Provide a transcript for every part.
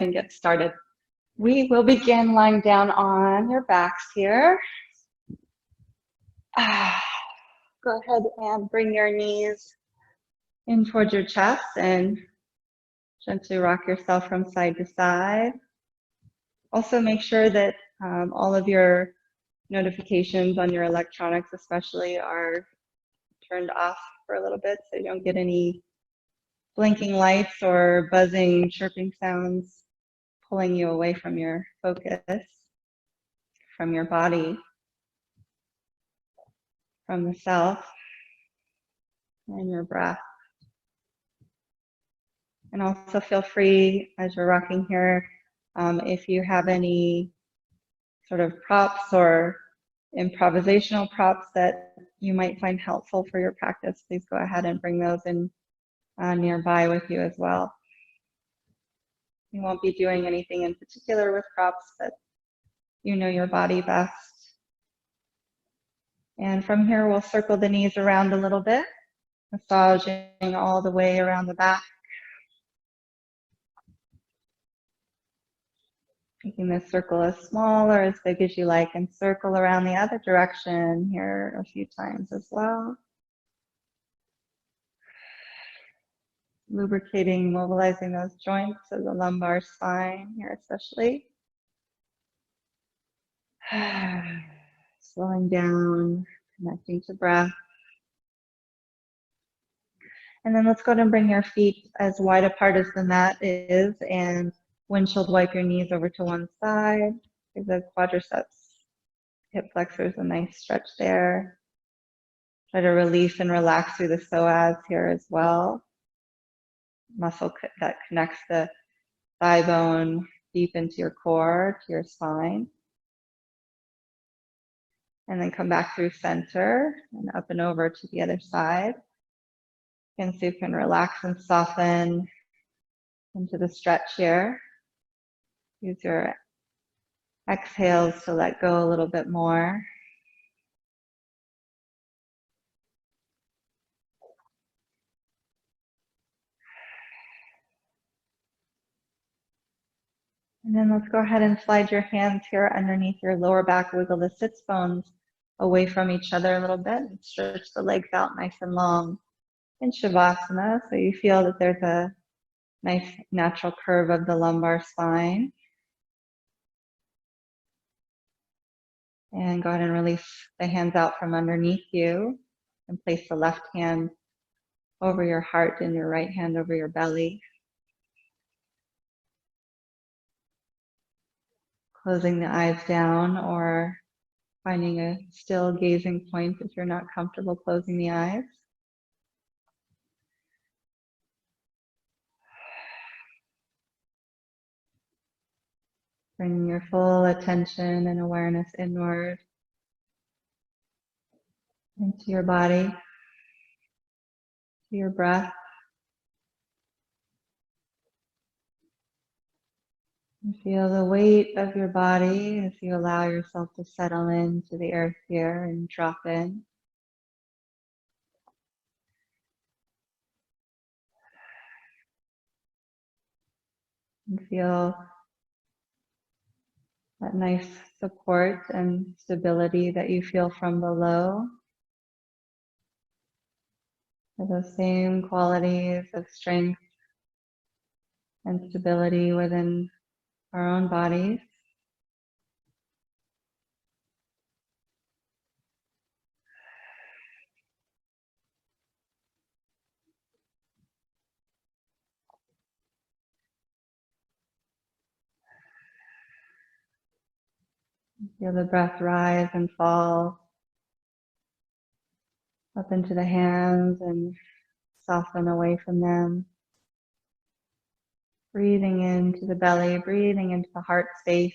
and get started. We will begin lying down on your backs here. Go ahead and bring your knees in towards your chest and gently rock yourself from side to side. Also make sure that all of your notifications on your electronics especially are turned off for a little bit so you don't get any blinking lights or buzzing, chirping sounds pulling you away from your focus, from your body, from the self, and your breath. And also feel free as you're rocking here, if you have any sort of props or improvisational props that you might find helpful for your practice, please go ahead and bring those in nearby with you as well. You won't be doing anything in particular with props, but you know your body best. And from here, we'll circle the knees around a little bit, massaging all the way around the back. Making this circle as small or as big as you like, and circle around the other direction here a few times as well. Lubricating, mobilizing those joints of the lumbar spine here especially. Slowing down, connecting to breath. And then let's go ahead and bring your feet as wide apart as the mat is, and windshield wipe your knees over to one side. Give the quadriceps, hip flexors a nice stretch there. Try to release and relax through the psoas here as well. Muscle that connects the thigh bone deep into your core, to your spine. And then come back through center and up and over to the other side. And so you can relax and soften into the stretch here. Use your exhales to let go a little bit more. And then let's go ahead and slide your hands here underneath your lower back. Wiggle the sits bones away from each other a little bit and stretch the legs out nice and long in Shavasana. So you feel that there's a nice natural curve of the lumbar spine. And go ahead and release the hands out from underneath you and place the left hand over your heart and your right hand over your belly. Closing the eyes down or finding a still gazing point if you're not comfortable closing the eyes. Bringing your full attention and awareness inward into your body, to your breath. And feel the weight of your body as you allow yourself to settle into the earth here and drop in. And feel that nice support and stability that you feel from below. Those same qualities of strength and stability within our own bodies. Feel the breath rise and fall up into the hands and soften away from them. Breathing into the belly, breathing into the heart space.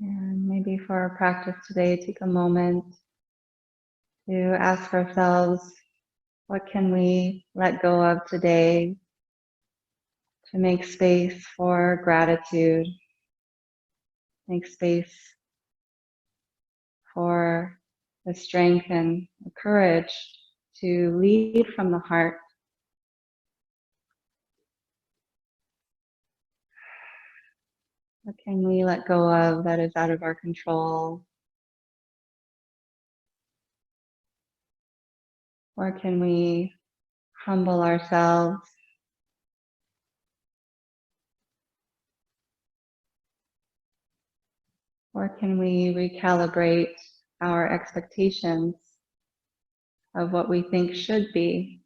And maybe for our practice today, take a moment to ask ourselves, what can we let go of today to make space for gratitude? Make space for the strength and the courage to lead from the heart. What can we let go of that is out of our control? Or can we humble ourselves? Or can we recalibrate our expectations of what we think should be?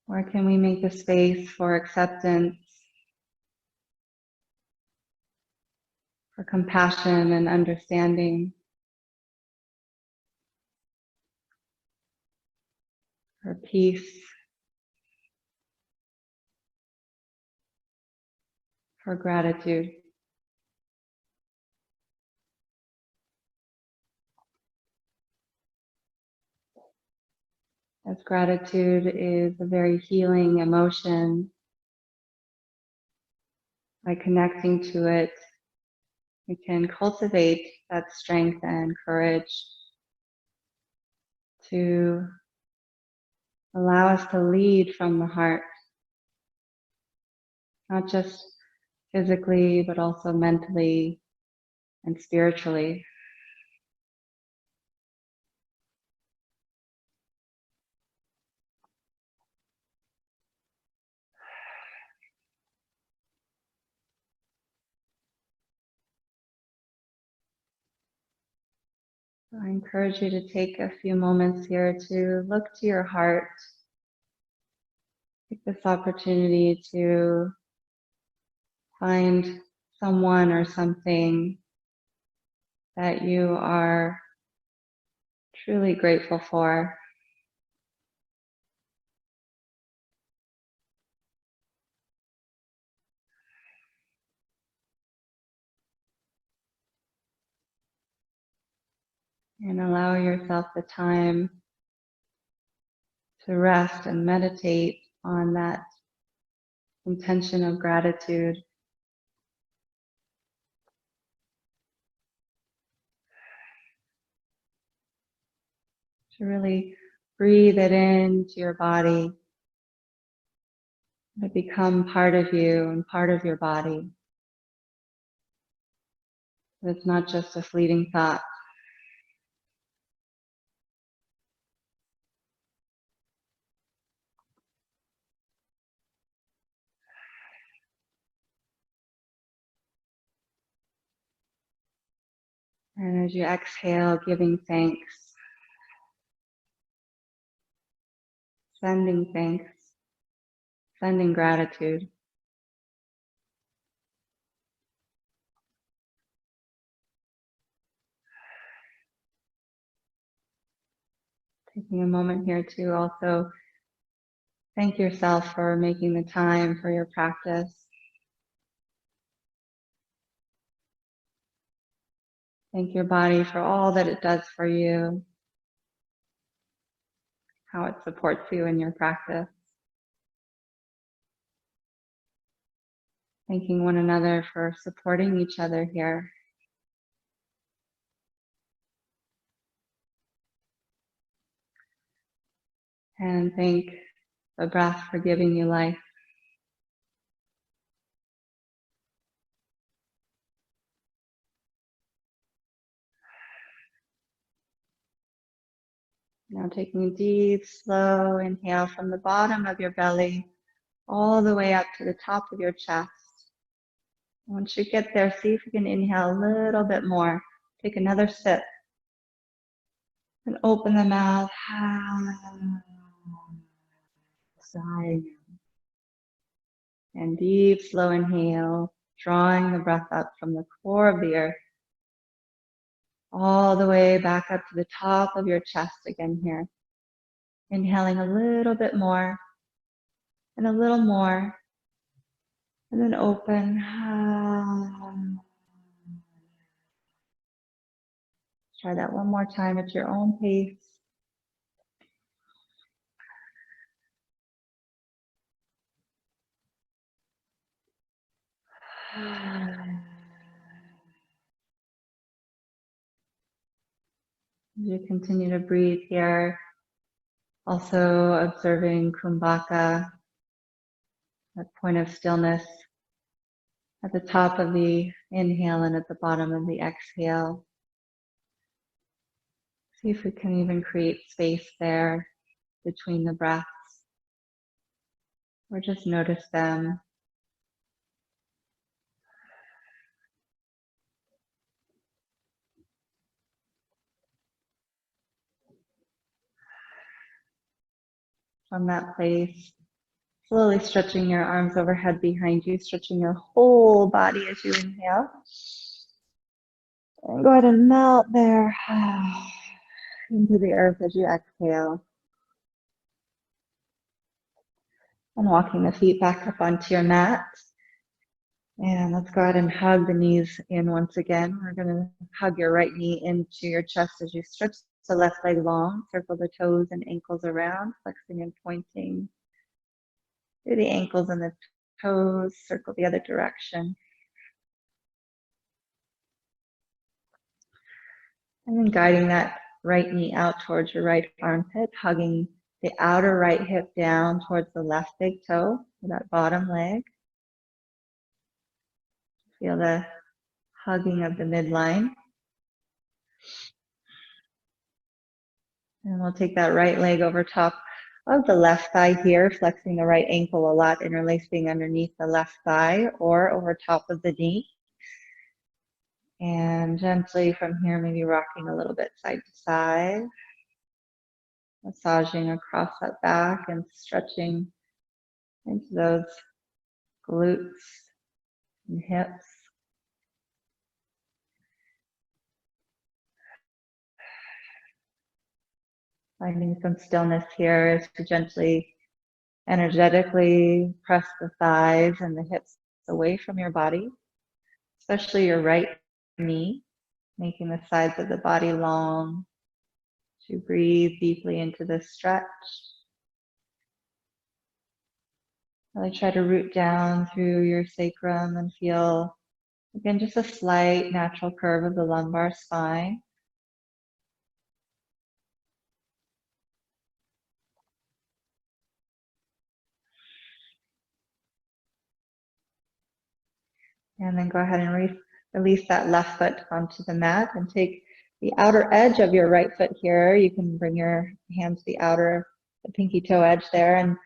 Or can we make a space for acceptance, for compassion and understanding, for peace, for gratitude? As gratitude is a very healing emotion, by connecting to it, we can cultivate that strength and courage to allow us to lead from the heart, not just physically, but also mentally and spiritually. So I encourage you to take a few moments here to look to your heart. Take this opportunity to find someone or something that you are truly grateful for. And allow yourself the time to rest and meditate on that intention of gratitude. To really breathe it into your body, to become part of you and part of your body. It's not just a fleeting thought. And as you exhale, giving thanks, sending thanks, sending gratitude. Taking a moment here to also thank yourself for making the time for your practice. Thank your body for all that it does for you, how it supports you in your practice. Thanking one another for supporting each other here. And thank the breath for giving you life. Now taking a deep, slow inhale from the bottom of your belly all the way up to the top of your chest. Once you get there, see if you can inhale a little bit more. Take another sip. And open the mouth. Sigh. And deep, slow inhale, drawing the breath up from the core of the earth, all the way back up to the top of your chest again here. Inhaling a little bit more, and a little more, and then open. Try that one more time at your own pace. You continue to breathe here, also observing Kumbhaka, that point of stillness at the top of the inhale and at the bottom of the exhale. See if we can even create space there between the breaths, or just notice them. From that place, slowly stretching your arms overhead behind you, stretching your whole body as you inhale. And go ahead and melt there into the earth as you exhale. And walking the feet back up onto your mat. And let's go ahead and hug the knees in once again. We're going to hug your right knee into your chest as you stretch the left leg long. Circle the toes and ankles around, flexing and pointing through the ankles and the toes. Circle the other direction. And then guiding that right knee out towards your right armpit, hugging the outer right hip down towards the left big toe, that bottom leg. Feel the hugging of the midline. And we'll take that right leg over top of the left thigh here, flexing the right ankle a lot, interlacing underneath the left thigh or over top of the knee. And gently from here, maybe rocking a little bit side to side, massaging across that back and stretching into those glutes and hips. Finding some stillness here as you gently, energetically press the thighs and the hips away from your body, especially your right knee, making the sides of the body long to breathe deeply into this stretch. Really try to root down through your sacrum and feel, again, just a slight natural curve of the lumbar spine. And then go ahead and release that left foot onto the mat and take the outer edge of your right foot here. You can bring your hand to the pinky toe edge there, and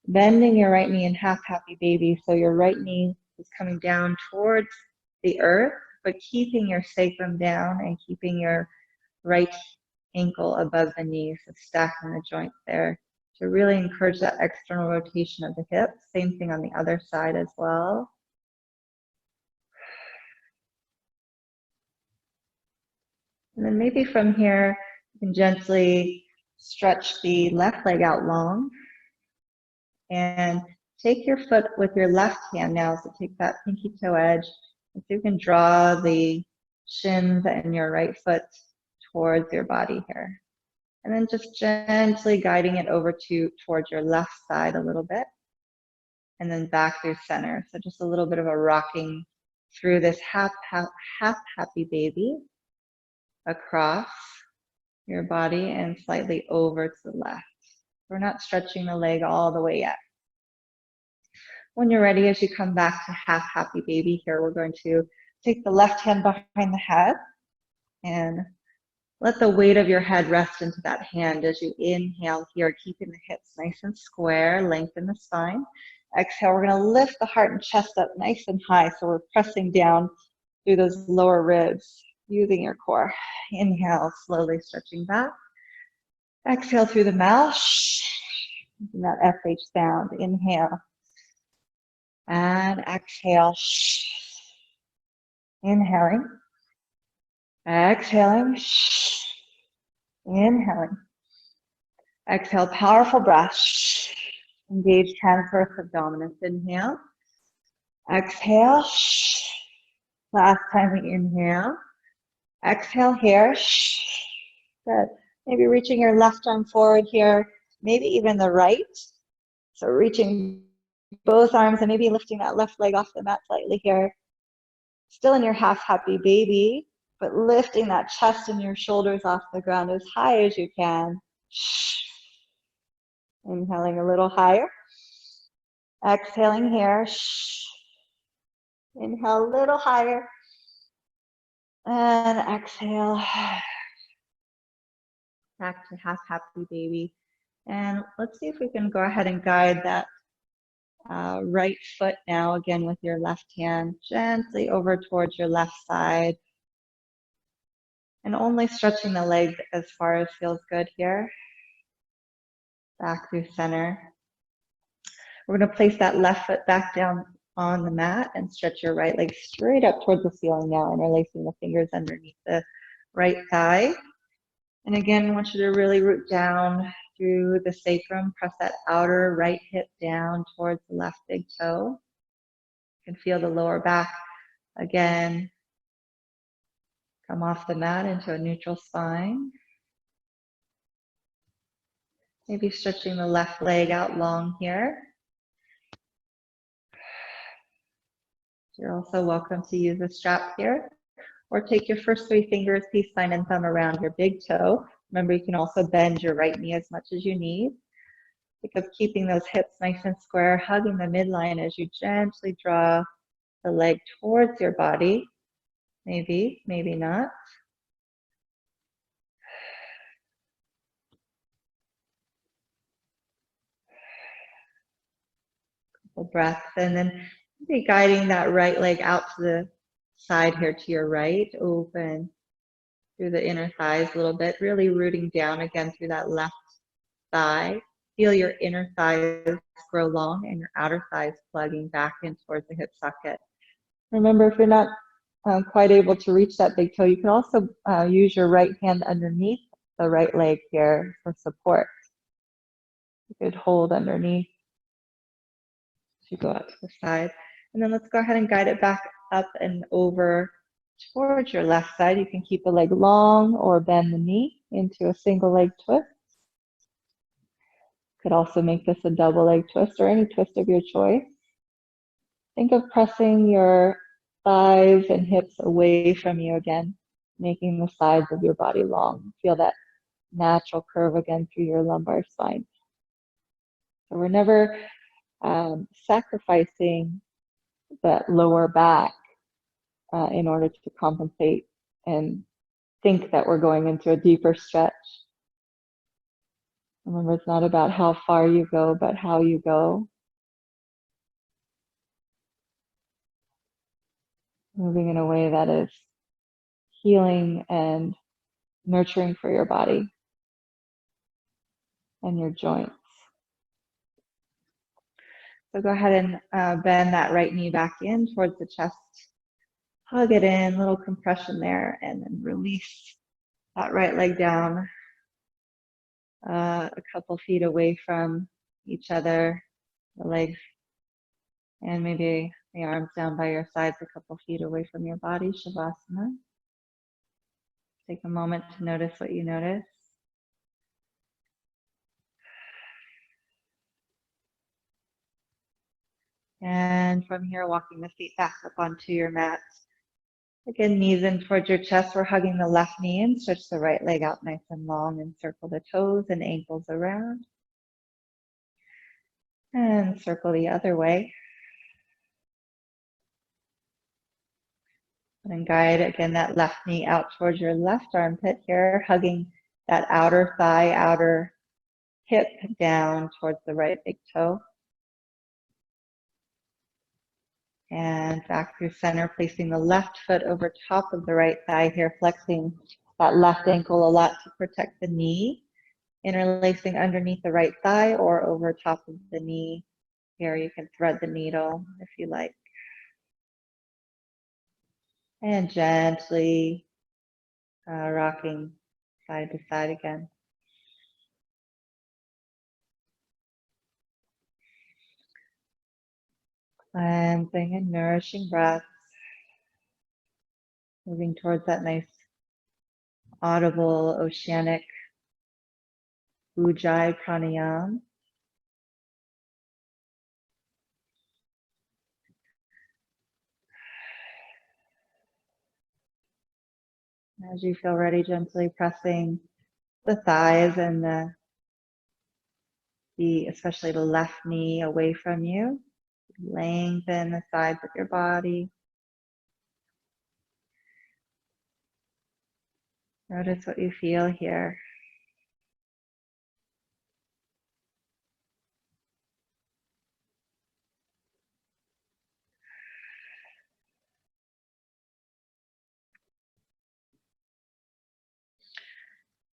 bending your right knee in half happy baby. So your right knee is coming down towards the earth, but keeping your sacrum down and keeping your right ankle above the knee, so stacking the joint there to really encourage that external rotation of the hips. Same thing on the other side as well. And then maybe from here, you can gently stretch the left leg out long and take your foot with your left hand now. So take that pinky toe edge, and so you can draw the shins and your right foot towards your body here. And then just gently guiding it over towards your left side a little bit, and then back through center. So just a little bit of a rocking through this half happy baby across your body and slightly over to the left. We're not stretching the leg all the way yet. When you're ready, as you come back to half happy baby here, we're going to take the left hand behind the head and let the weight of your head rest into that hand as you inhale here, keeping the hips nice and square, lengthen the spine. Exhale, we're going to lift the heart and chest up nice and high, so we're pressing down through those lower ribs, using your core. Inhale, slowly stretching back. Exhale through the mouth, using that FH sound. Inhale and exhale. Inhaling, exhaling, inhaling. Exhale, powerful breath. Engage transverse abdominis. Inhale. Exhale. Last time we inhale. Exhale here. Good. Maybe reaching your left arm forward here, maybe even the right. So reaching both arms and maybe lifting that left leg off the mat slightly here. Still in your half happy baby, but lifting that chest and your shoulders off the ground as high as you can. Inhaling a little higher. Exhaling here. Inhale a little higher. And exhale. Back to half happy baby. And let's see if we can go ahead and guide that right foot now, again with your left hand, gently over towards your left side. And only stretching the leg as far as feels good here. Back through center. We're going to place that left foot back down on the mat and stretch your right leg straight up towards the ceiling now, interlacing the fingers underneath the right thigh. And again, I want you to really root down through the sacrum, press that outer right hip down towards the left big toe. You can feel the lower back again come off the mat into a neutral spine. Maybe stretching the left leg out long here. You're also welcome to use a strap here, or take your first 3 fingers, peace sign and thumb around your big toe. Remember, you can also bend your right knee as much as you need. Think of keeping those hips nice and square, hugging the midline as you gently draw the leg towards your body. Maybe, maybe not. Couple breaths, and then maybe guiding that right leg out to the side here to your right, open through the inner thighs a little bit, really rooting down again through that left thigh. Feel your inner thighs grow long and your outer thighs plugging back in towards the hip socket. Remember, if you're not quite able to reach that big toe, you can also use your right hand underneath the right leg here for support. You could hold underneath as you go out to the side. And then let's go ahead and guide it back up and over towards your left side. You can keep the leg long or bend the knee into a single leg twist. Could also make this a double leg twist or any twist of your choice. Think of pressing your thighs and hips away from you again, making the sides of your body long. Feel that natural curve again through your lumbar spine. So we're never sacrificing that lower back in order to compensate and think that we're going into a deeper stretch. Remember, it's not about how far you go, but how you go. Moving in a way that is healing and nurturing for your body and your joints. So go ahead and bend that right knee back in towards the chest. Hug it in, little compression there, and then release that right leg down a couple feet away from each other, the legs, and maybe the arms down by your sides a couple feet away from your body, Shavasana. Take a moment to notice what you notice. And from here, walking the feet back up onto your mat. Again, knees in towards your chest. We're hugging the left knee in. Stretch the right leg out nice and long and circle the toes and ankles around. And circle the other way. And guide again that left knee out towards your left armpit here, hugging that outer thigh, outer hip down towards the right big toe. And back through center, placing the left foot over top of the right thigh here, flexing that left ankle a lot to protect the knee, interlacing underneath the right thigh or over top of the knee. Here you can thread the needle if you like. And gently rocking side to side again. Cleansing and nourishing breaths. Moving towards that nice audible oceanic Ujjayi pranayama. As you feel ready, gently pressing the thighs and especially the left knee away from you. Lengthen the sides of your body. Notice what you feel here.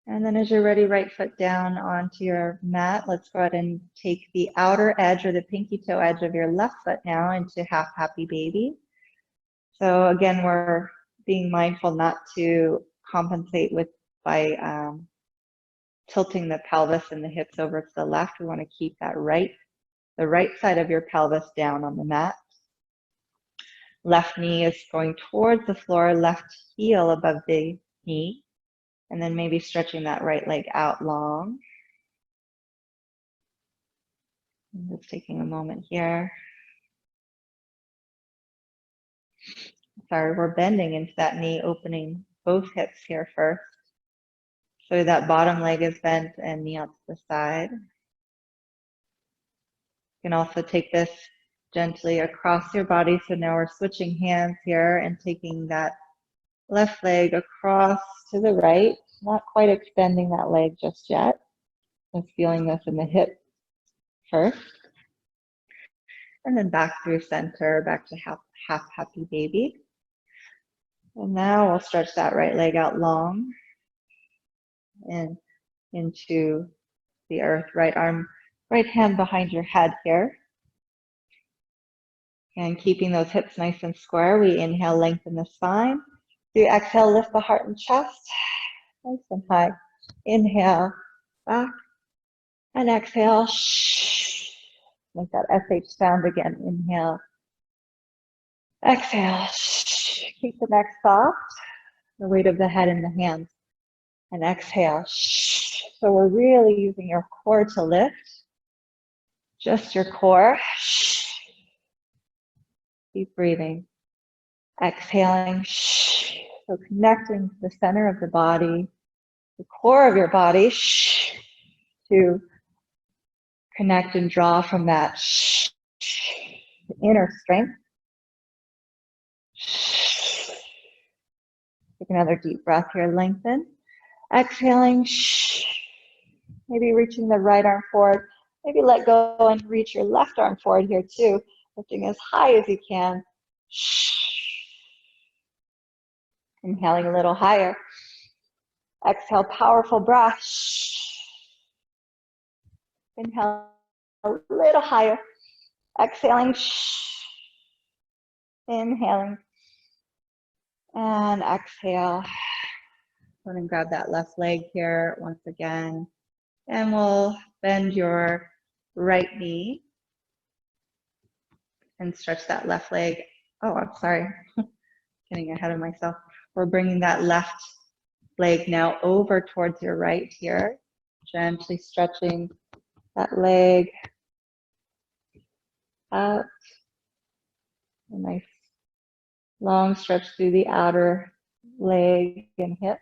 And then as you're ready, right foot down onto your mat. Let's go ahead and take the outer edge or the pinky toe edge of your left foot now into half happy baby. So again, we're being mindful not to compensate by tilting the pelvis and the hips over to the left. We want to keep the right side of your pelvis down on the mat. Left knee is going towards the floor, left heel above the knee. And then maybe stretching that right leg out long. I'm just taking a moment here. Sorry, we're bending into that knee, opening both hips here first. So that bottom leg is bent and knee out to the side. You can also take this gently across your body. So now we're switching hands here and taking that left leg across to the right, not quite extending that leg just yet. Just feeling this in the hip first. And then back through center, back to half happy baby. And now we'll stretch that right leg out long and into the earth. Right hand behind your head here. And keeping those hips nice and square, we inhale, lengthen the spine. Do exhale, lift the heart and chest. Nice and high. Inhale, back. And exhale. Make that SH sound again. Inhale. Exhale. Keep the neck soft. The weight of the head in the hands. And exhale. So we're really using your core to lift. Just your core. Keep breathing. Exhaling. So connecting to the center of the body, the core of your body, to connect and draw from that inner strength. Take another deep breath here, lengthen. Exhaling, maybe reaching the right arm forward. Maybe let go and reach your left arm forward here too, lifting as high as you can. Inhaling a little higher. Exhale, powerful breath. Inhale a little higher. Exhaling. Inhaling. And exhale. Go ahead and grab that left leg here once again. And we'll bend your right knee and stretch that left leg. Oh, I'm sorry. Getting ahead of myself. We're bringing that left leg now over towards your right here. Gently stretching that leg out. A nice long stretch through the outer leg and hip.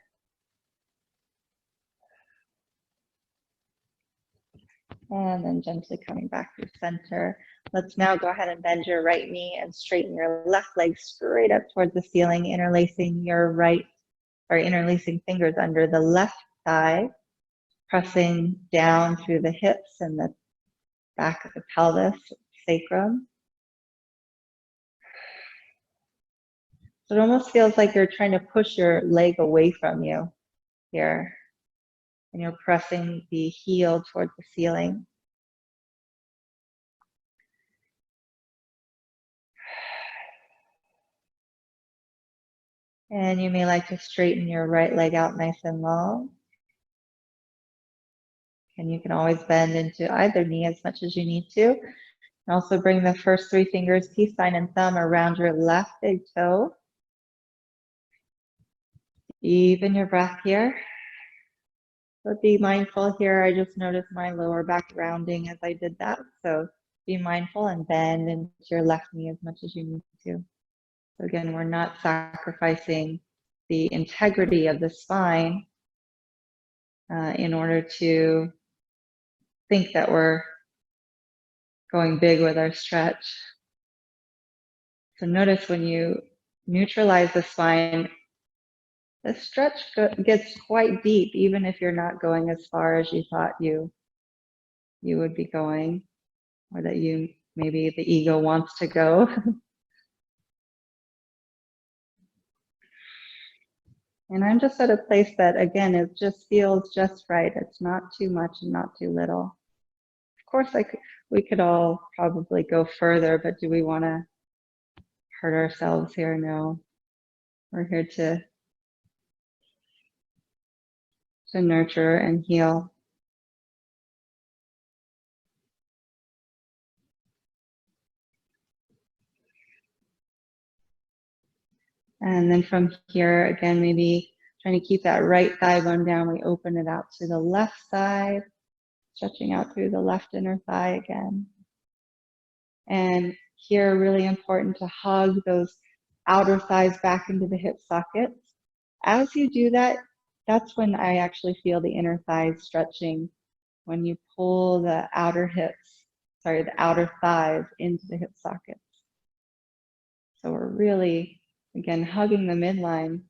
And then gently coming back through center. Let's now go ahead and bend your right knee and straighten your left leg straight up towards the ceiling, interlacing interlacing fingers under the left thigh, pressing down through the hips and the back of the pelvis, sacrum. So it almost feels like you're trying to push your leg away from you here. And you're pressing the heel towards the ceiling. And you may like to straighten your right leg out nice and long. And you can always bend into either knee as much as you need to. And also bring the first three fingers, peace sign and thumb, around your left big toe. Deepen your breath here. But be mindful here. I just noticed my lower back rounding as I did that. So be mindful and bend into your left knee as much as you need to. So again, we're not sacrificing the integrity of the spine in order to think that we're going big with our stretch. So notice when you neutralize the spine, the stretch gets quite deep, even if you're not going as far as you thought you would be going, or that maybe the ego wants to go. And I'm just at a place that, again, it just feels just right. It's not too much and not too little. Of course, we could all probably go further, but do we want to hurt ourselves here? No. We're here to nurture and heal. And then from here, again, maybe trying to keep that right thigh bone down, we open it out to the left side, stretching out through the left inner thigh again. And here, really important to hug those outer thighs back into the hip sockets. As you do that, that's when I actually feel the inner thighs stretching, when you pull the outer thighs into the hip sockets. So we're really, again, hugging the midline,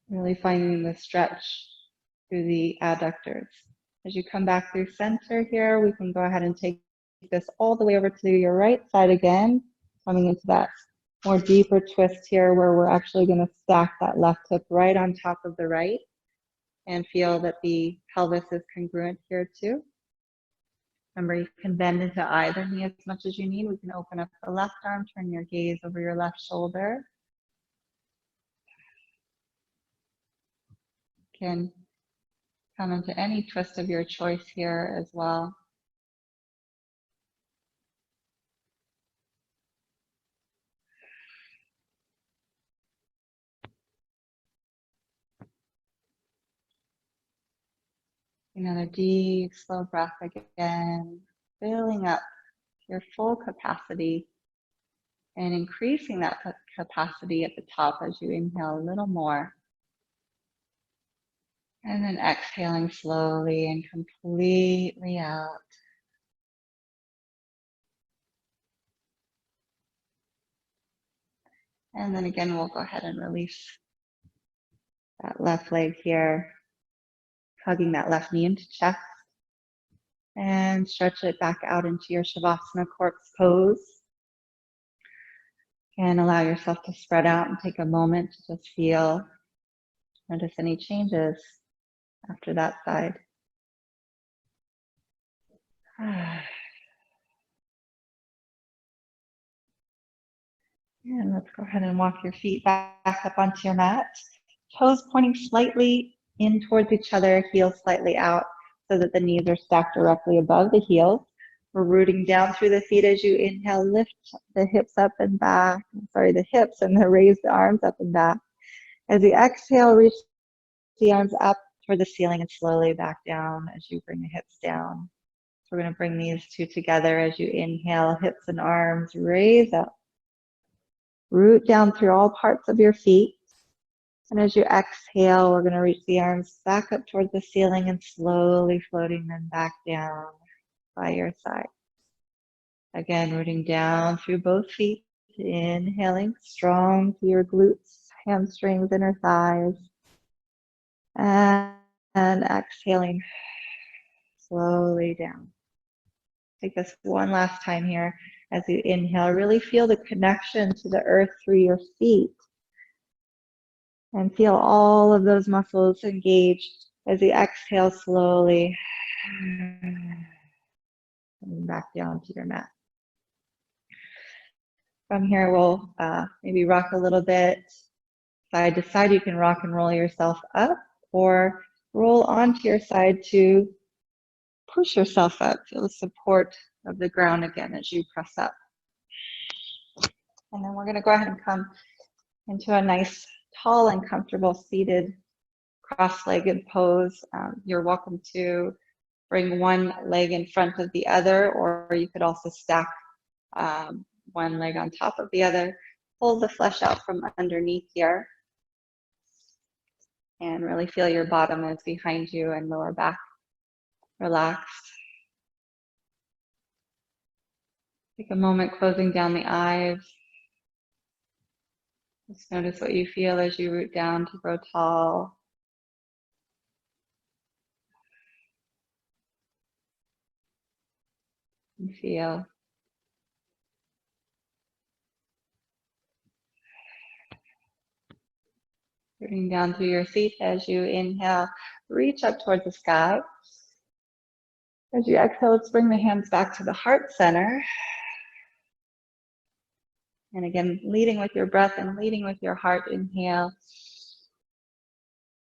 really finding the stretch through the adductors. As you come back through center here, we can go ahead and take this all the way over to your right side again, coming into that more deeper twist here where we're actually going to stack that left hip right on top of the right and feel that the pelvis is congruent here too. Remember, you can bend into either knee as much as you need. We can open up the left arm, turn your gaze over your left shoulder. You can come into any twist of your choice here as well. Another deep, slow breath again, filling up your full capacity and increasing that capacity at the top as you inhale a little more. And then exhaling slowly and completely out. And then again, we'll go ahead and release that left leg here, hugging that left knee into chest. And stretch it back out into your Shavasana corpse pose. And allow yourself to spread out and take a moment to just feel, notice any changes after that side. And let's go ahead and walk your feet back up onto your mat. Toes pointing slightly in towards each other, heels slightly out so that the knees are stacked directly above the heels. We're rooting down through the feet as you inhale, lift the hips up and back. The hips, and then raise the arms up and back. As you exhale, reach the arms up toward the ceiling and slowly back down as you bring the hips down. So we're going to bring these two together as you inhale, hips and arms, raise up. Root down through all parts of your feet. And as you exhale, we're going to reach the arms back up towards the ceiling and slowly floating them back down by your side. Again, rooting down through both feet. Inhaling strong through your glutes, hamstrings, inner thighs. And exhaling slowly down. Take this one last time here. As you inhale, really feel the connection to the earth through your feet. And feel all of those muscles engaged as you exhale slowly. And back down to your mat. From here, we'll maybe rock a little bit. Side to side, you can rock and roll yourself up or roll onto your side to push yourself up. Feel the support of the ground again as you press up. And then we're going to go ahead and come into a nice, tall and comfortable seated cross-legged pose. You're welcome to bring one leg in front of the other, or you could also stack one leg on top of the other. pull the flesh out from underneath here and really feel your bottom is behind you and lower back relaxed. Take a moment closing down the eyes. Just notice what you feel as you root down to grow tall. And feel. Rooting down through your feet as you inhale, reach up towards the sky. As you exhale, let's bring the hands back to the heart center. And again, leading with your breath and leading with your heart, inhale.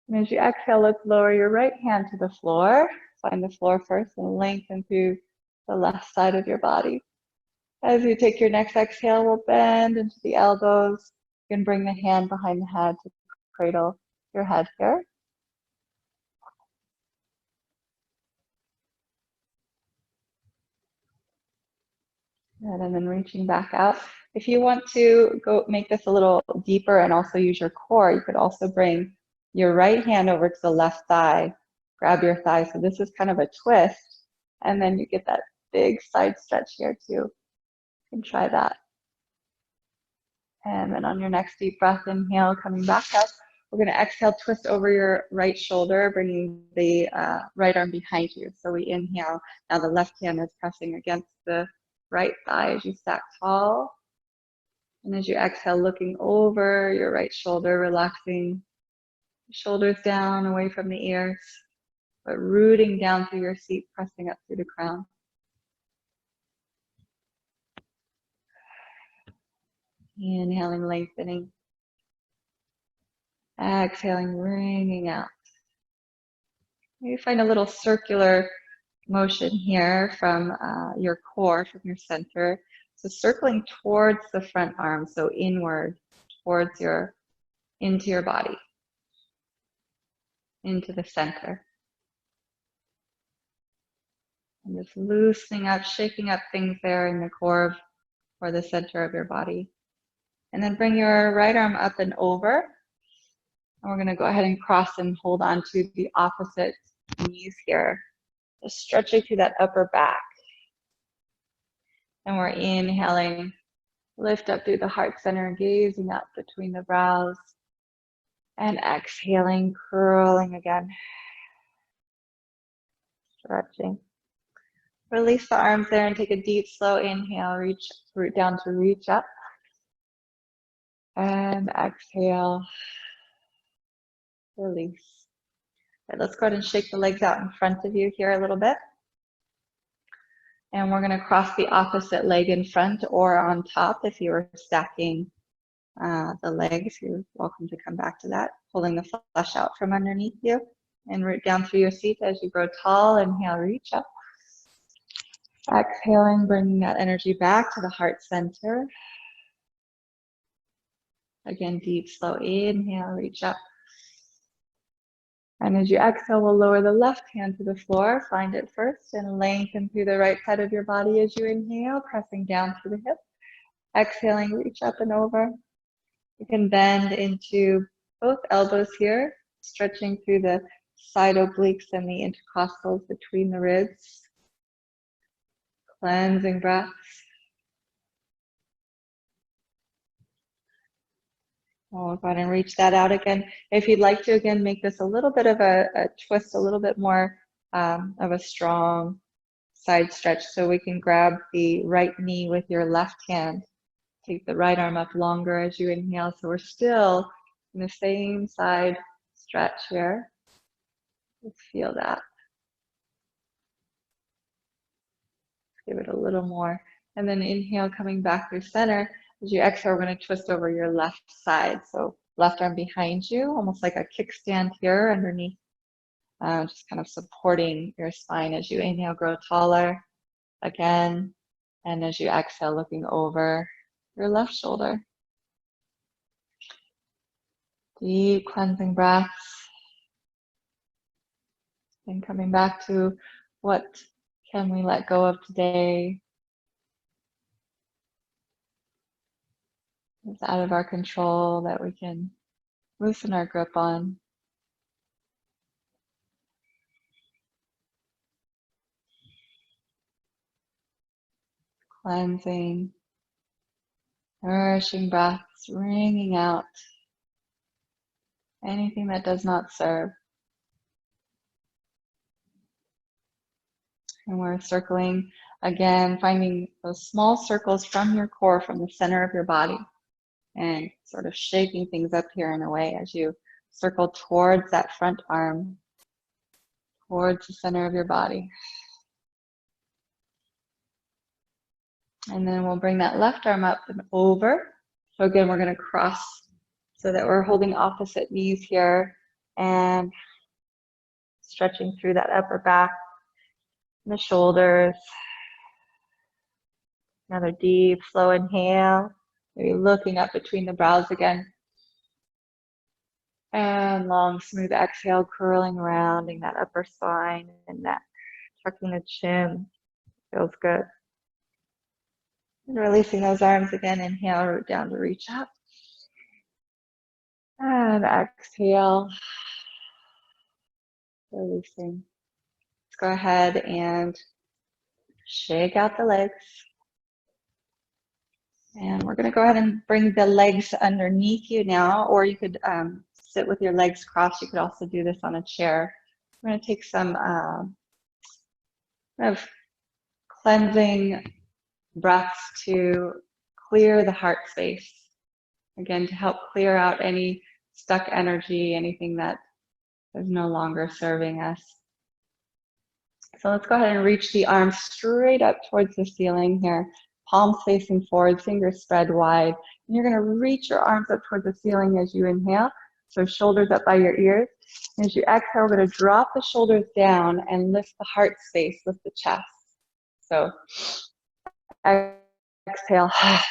And as you exhale, let's lower your right hand to the floor. Find the floor first and lengthen through the left side of your body. As you take your next exhale, we'll bend into the elbows. You can bring the hand behind the head to cradle your head here. Good, and then reaching back out. If you want to go make this a little deeper and also use your core, you could also bring your right hand over to the left thigh, grab your thigh. So this is kind of a twist, and then you get that big side stretch here too. You can try that. And then on your next deep breath, inhale, coming back up. We're going to exhale, twist over your right shoulder, bringing the right arm behind you. So we inhale. Now the left hand is pressing against the right thigh as you stack tall. And as you exhale, looking over your right shoulder, relaxing shoulders down away from the ears, but rooting down through your seat, pressing up through the crown. Inhaling, lengthening. Exhaling, wringing out. You find a little circular motion here from your core, from your center. So circling towards the front arm, so inward, towards into your body, into the center. And just loosening up, shaking up things there in the core or the center of your body. And then bring your right arm up and over. And we're going to go ahead and cross and hold on to the opposite knees here. Just stretching through that upper back. And we're inhaling, lift up through the heart center, gazing up between the brows. And exhaling, curling again. Stretching. Release the arms there and take a deep, slow inhale. Root down to reach up. And exhale. Release. Right, let's go ahead and shake the legs out in front of you here a little bit. And we're going to cross the opposite leg in front or on top if you were stacking the legs. You're welcome to come back to that. Pulling the flesh out from underneath you. And root down through your seat as you grow tall. Inhale, reach up. Exhaling, bringing that energy back to the heart center. Again, deep, slow inhale, reach up. And as you exhale, we'll lower the left hand to the floor. Find it first and lengthen through the right side of your body as you inhale, pressing down through the hip. Exhaling, reach up and over. You can bend into both elbows here, stretching through the side obliques and the intercostals between the ribs. Cleansing breaths. We'll go ahead and reach that out again. If you'd like to, again, make this a little bit of a twist, a little bit more of a strong side stretch. So we can grab the right knee with your left hand. Take the right arm up longer as you inhale. So we're still in the same side stretch here. Let's feel that. Give it a little more. And then inhale, coming back through center. As you exhale, we're going to twist over your left side. So left arm behind you, almost like a kickstand here underneath, just kind of supporting your spine as you inhale, grow taller again. And as you exhale, looking over your left shoulder. Deep cleansing breaths. And coming back to what can we let go of today? is out of our control that we can loosen our grip on. Cleansing, nourishing breaths, wringing out anything that does not serve. And we're circling again, finding those small circles from your core, from the center of your body, and sort of shaking things up here in a way as you circle towards that front arm, towards the center of your body. And then we'll bring that left arm up and over. So again, we're going to cross so that we're holding opposite knees here and stretching through that upper back, the shoulders. Another deep, slow inhale. Maybe looking up between the brows again. And long, smooth exhale, curling, rounding that upper spine and neck, tucking the chin. Feels good. And releasing those arms again. Inhale, root down to reach up. And exhale. Releasing. Let's go ahead and shake out the legs. And we're going to go ahead and bring the legs underneath you now, or you could sit with your legs crossed. You could also do this on a chair. We're going to take some kind of cleansing breaths to clear the heart space. Again, to help clear out any stuck energy, anything that is no longer serving us. So let's go ahead and reach the arms straight up towards the ceiling here. Palms facing forward, fingers spread wide. And you're going to reach your arms up towards the ceiling as you inhale. So shoulders up by your ears. And as you exhale, we're going to drop the shoulders down and lift the heart space, lift the chest. So exhale. Ha,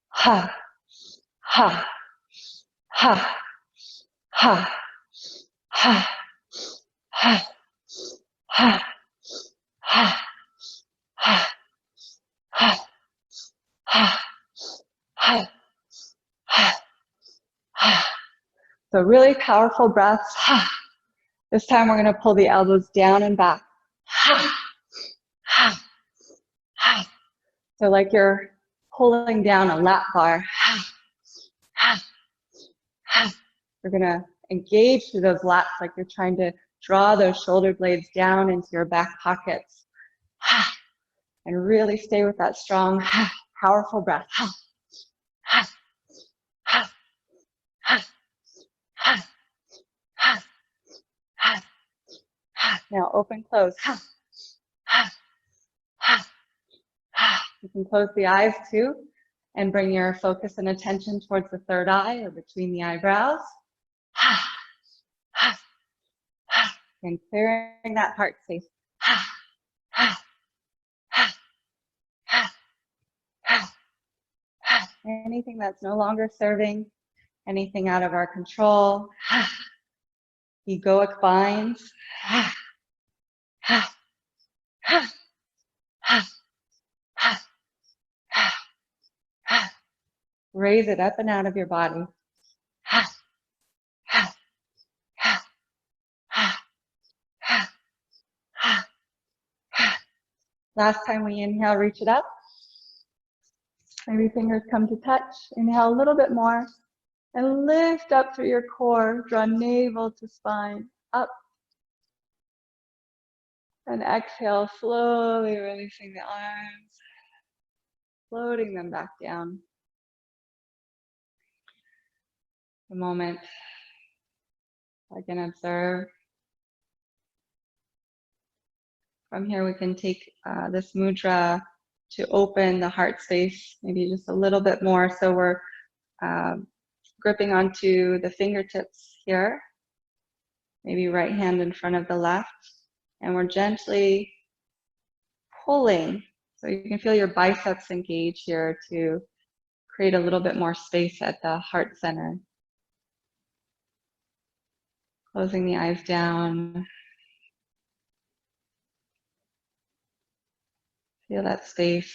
ha, ha, ha, ha, ha, ha, ha, ha, ha, ha, ha, ha, ha. So really powerful breaths. Ha. This time we're going to pull the elbows down and back. Ha, ha, ha. So like you're pulling down a lap bar. Ha, ha, ha. You're going to engage through those lats like you're trying to draw those shoulder blades down into your back pockets. Ha. And really stay with that strong, ha, powerful breath. Ha, ha, ha, ha, ha, ha, ha, ha. Now open, close. Ha, ha, ha, ha. You can close the eyes too and bring your focus and attention towards the third eye or between the eyebrows. Ha, ha, ha. And clearing that heart space. Ha, ha, ha, ha, ha, ha. Anything that's no longer serving, anything out of our control. Ha. Egoic binds. Ha, ha, ha, ha, ha, ha, ha. Raise it up and out of your body. Ha, ha, ha, ha, ha, ha, ha. Last time we inhale, reach it up. Maybe fingers come to touch. Inhale a little bit more. And lift up through your core. Draw navel to spine. Up. And exhale, slowly releasing the arms. Floating them back down. A moment. I can observe. From here, we can take this mudra to open the heart space, maybe just a little bit more. So we're gripping onto the fingertips here, maybe right hand in front of the left, and we're gently pulling. So you can feel your biceps engage here to create a little bit more space at the heart center. Closing the eyes down. Feel that space.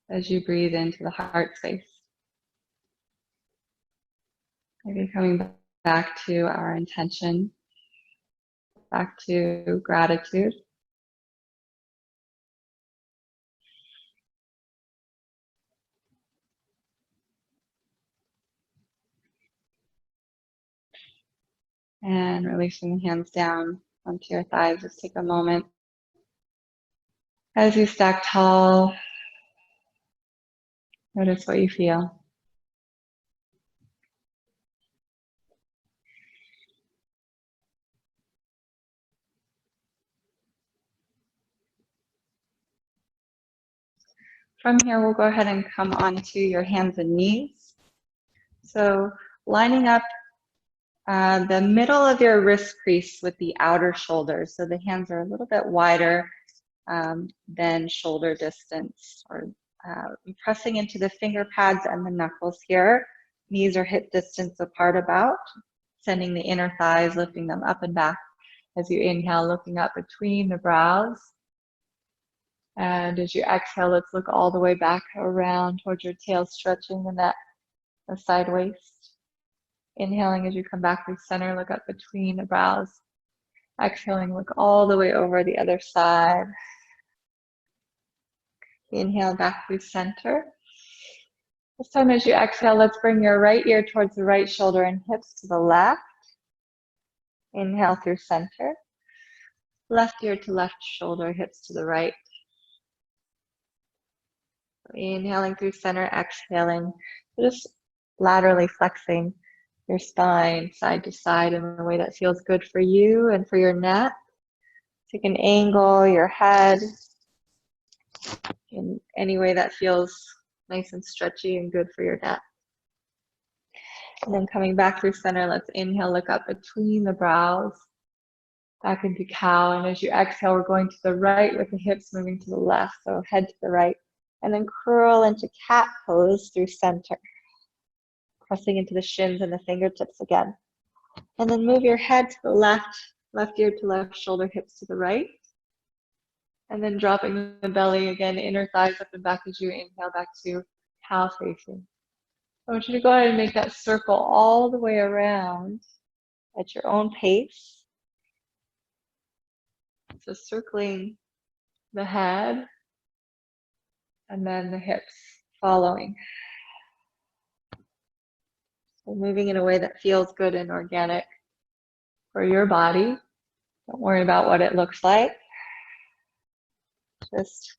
as you breathe into the heart space. Maybe coming back to our intention, back to gratitude. And releasing the hands down onto your thighs. Just take a moment as you stack tall. Notice what you feel. From here, we'll go ahead and come onto your hands and knees. So lining up the middle of your wrist crease with the outer shoulder. So the hands are a little bit wider than shoulder distance, or pressing into the finger pads and the knuckles here. Knees are hip distance apart about, sending the inner thighs, lifting them up and back as you inhale, looking up between the brows. And as you exhale, let's look all the way back around towards your tail, stretching the neck, the side waist. Inhaling as you come back through center, look up between the brows. Exhaling, look all the way over the other side. Inhale back through center. This time as you exhale, let's bring your right ear towards the right shoulder and hips to the left. Inhale through center. Left ear to left shoulder, hips to the right. Inhaling through center, exhaling. Just laterally flexing your spine side to side in a way that feels good for you and for your neck. So you can angle your head in any way that feels nice and stretchy and good for your neck. And then coming back through center, let's inhale, look up between the brows, back into cow. And as you exhale, we're going to the right with the hips moving to the left. So head to the right. And then curl into cat pose through center, pressing into the shins and the fingertips again. And then move your head to the left, left ear to left shoulder, hips to the right. And then dropping the belly again, inner thighs up and back as you inhale back to cow facing. I want you to go ahead and make that circle all the way around at your own pace. So circling the head and then the hips following. So moving in a way that feels good and organic for your body. Don't worry about what it looks like. Just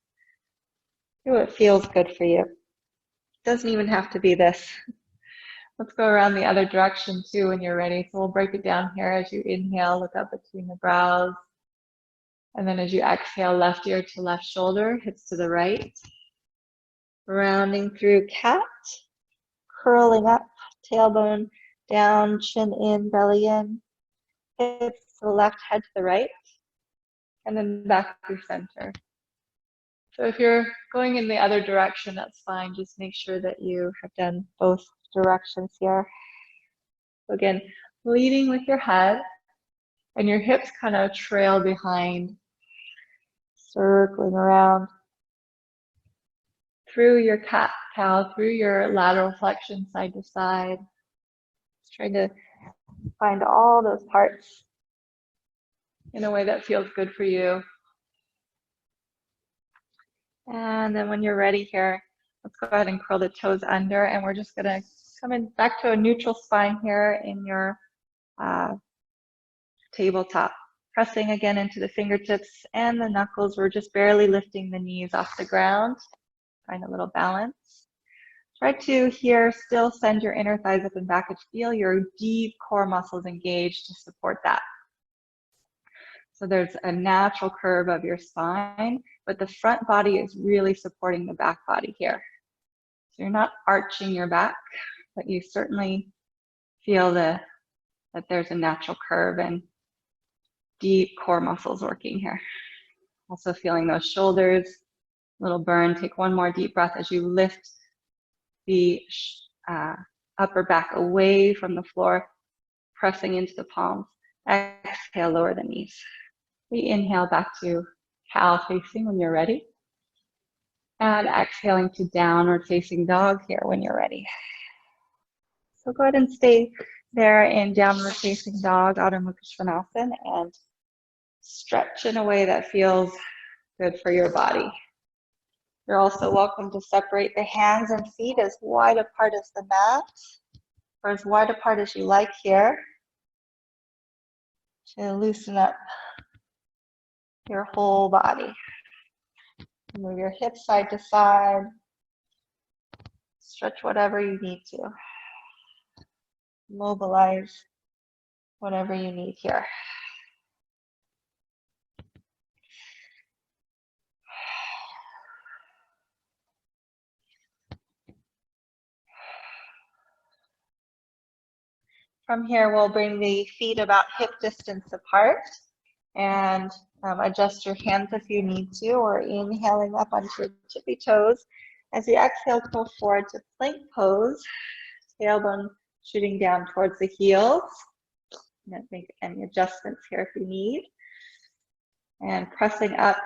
do what feels good for you. It doesn't even have to be this. Let's go around the other direction too when you're ready. So we'll break it down here as you inhale, look up between the brows. And then as you exhale, left ear to left shoulder, hips to the right. Rounding through cat, curling up, tailbone down, chin in, belly in. Hips to the left, head to the right. And then back through center. So if you're going in the other direction, that's fine. Just make sure that you have done both directions here. So again, leading with your head and your hips kind of trail behind, circling around through your cat-cow, through your lateral flexion side to side. Just trying to find all those parts in a way that feels good for you. And then when you're ready here, let's go ahead and curl the toes under, and we're just gonna come in back to a neutral spine here in your tabletop. Pressing again into the fingertips and the knuckles. We're just barely lifting the knees off the ground. Find a little balance. Try to here still send your inner thighs up and back and feel your deep core muscles engaged to support that. So there's a natural curve of your spine, but the front body is really supporting the back body here. So you're not arching your back, but you certainly feel that there's a natural curve and deep core muscles working here. Also feeling those shoulders, little burn. Take one more deep breath as you lift the upper back away from the floor, pressing into the palms. Exhale, lower the knees. We inhale back to cow facing when you're ready. And exhaling to downward facing dog here when you're ready. So go ahead and stay there in downward facing dog, Adho Mukha Svanasana, and stretch in a way that feels good for your body. You're also welcome to separate the hands and feet as wide apart as the mat, or as wide apart as you like here, to loosen up your whole body. Move your hips side to side. Stretch whatever you need to. Mobilize whatever you need here. From here, we'll bring the feet about hip distance apart and adjust your hands if you need to, or inhaling up onto your tippy toes. As you exhale, go forward to plank pose, tailbone shooting down towards the heels. Make any adjustments here if you need. And pressing up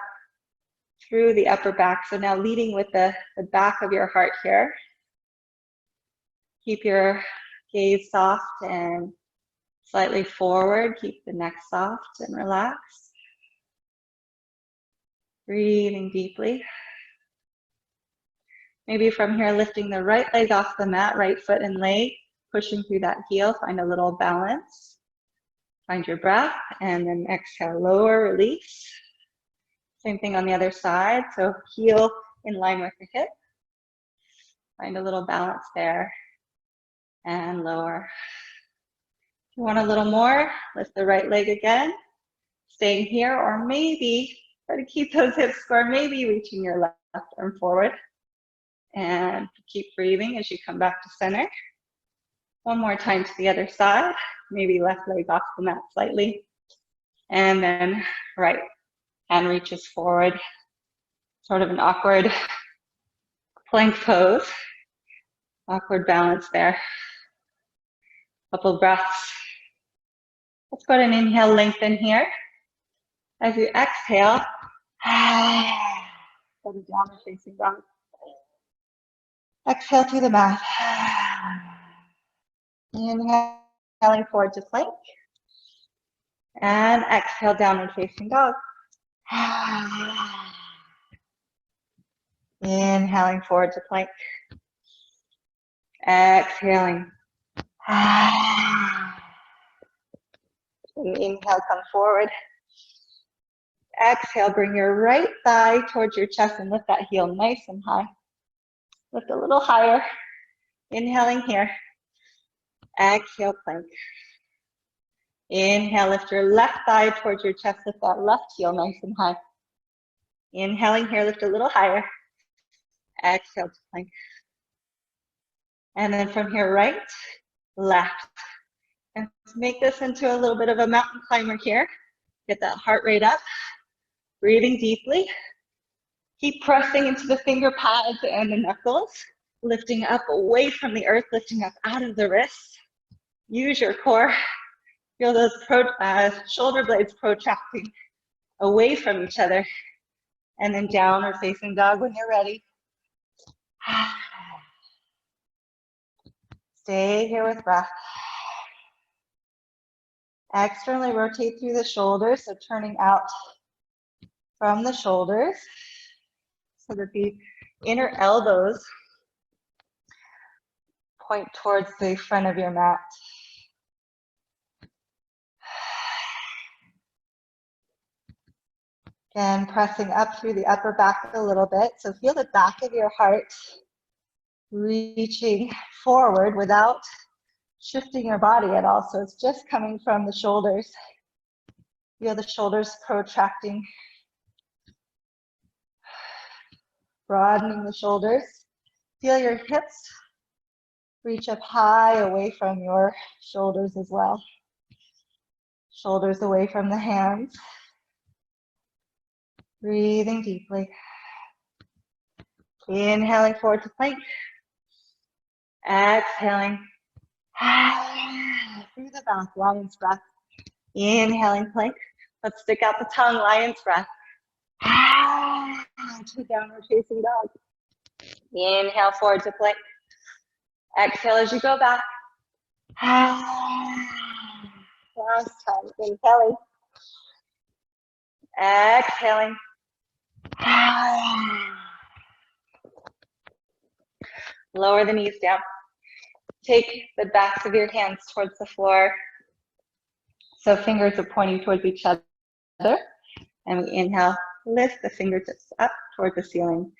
through the upper back. So now leading with the back of your heart here. Keep your gaze soft and slightly forward. Keep the neck soft and relaxed. Breathing deeply. Maybe from here, lifting the right leg off the mat, right foot and leg, pushing through that heel, find a little balance. Find your breath, and then exhale, lower, release. Same thing on the other side, so heel in line with the hip. Find a little balance there, and lower. If you want a little more, lift the right leg again, staying here, or maybe try to keep those hips square, maybe reaching your left arm forward. And keep breathing as you come back to center. One more time to the other side, maybe left leg off the mat slightly. And then right hand reaches forward, sort of an awkward plank pose. Awkward balance there. Couple breaths. Let's go ahead and inhale, lengthen here. As you exhale, go to downward facing dog. Exhale to the mat. Inhaling forward to plank. And exhale, downward facing dog. Inhaling forward to plank. Exhaling. Inhale, come forward. Exhale, bring your right thigh towards your chest and lift that heel nice and high. Lift a little higher. Inhaling here. Exhale, plank. Inhale, lift your left thigh towards your chest, lift that left heel nice and high. Inhaling here, lift a little higher. Exhale to plank. And then from here, right, left. And make this into a little bit of a mountain climber here. Get that heart rate up. Breathing deeply. Keep pressing into the finger pads and the knuckles. Lifting up away from the earth, lifting up out of the wrists. Use your core. Feel those shoulder blades protracting away from each other. And then downward facing dog when you're ready. Stay here with breath. Externally rotate through the shoulders, so turning out from the shoulders so that the inner elbows point towards the front of your mat. Again, pressing up through the upper back a little bit. So feel the back of your heart reaching forward without shifting your body at all. So it's just coming from the shoulders. Feel the shoulders protracting, broadening the shoulders. Feel your hips reach up high away from your shoulders as well. Shoulders away from the hands. Breathing deeply. Inhaling forward to plank. Exhaling through the back, lion's breath. Inhaling plank. Let's stick out the tongue, lion's breath. To downward facing dog. Inhale forward to plank. Exhale as you go back. Last time. Inhaling. Exhaling. Lower the knees down. Take the backs of your hands towards the floor. So fingers are pointing towards each other. And we inhale, lift the fingertips up towards the ceiling.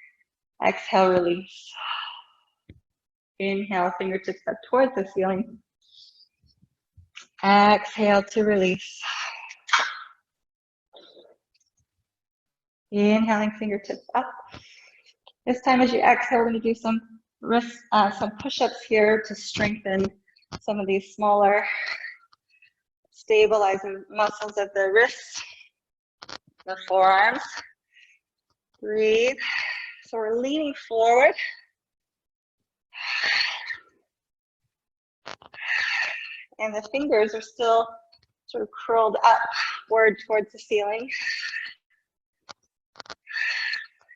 Exhale, release. Inhale, fingertips up towards the ceiling. Exhale to release. Inhaling, fingertips up. This time as you exhale, we're going to do some push-ups here to strengthen some of these smaller stabilizing muscles of the wrists, the forearms. Breathe. So we're leaning forward. And the fingers are still sort of curled upward towards the ceiling.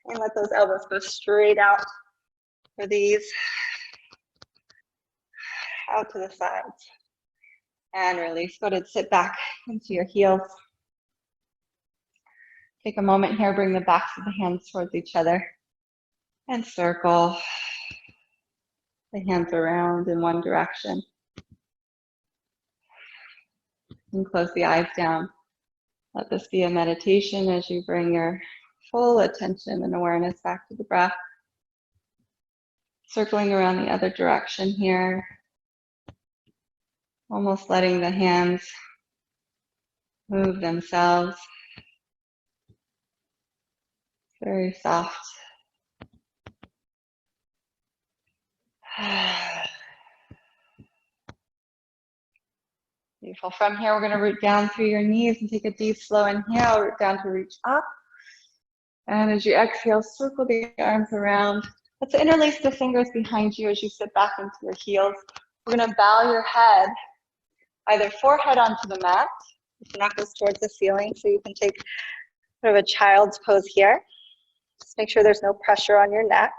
And let those elbows go straight out for these. Out to the sides. And release. Go to sit back into your heels. Take a moment here, bring the backs of the hands towards each other. And circle the hands around in one direction. And close the eyes down. Let this be a meditation as you bring your full attention and awareness back to the breath. Circling around the other direction here. Almost letting the hands move themselves. Very soft. Beautiful. From here, we're going to root down through your knees and take a deep, slow inhale. Root down to reach up. And as you exhale, circle the arms around. Let's interlace the fingers behind you as you sit back into your heels. We're going to bow your head, either forehead onto the mat, with knuckles towards the ceiling, so you can take sort of a child's pose here. Just make sure there's no pressure on your neck.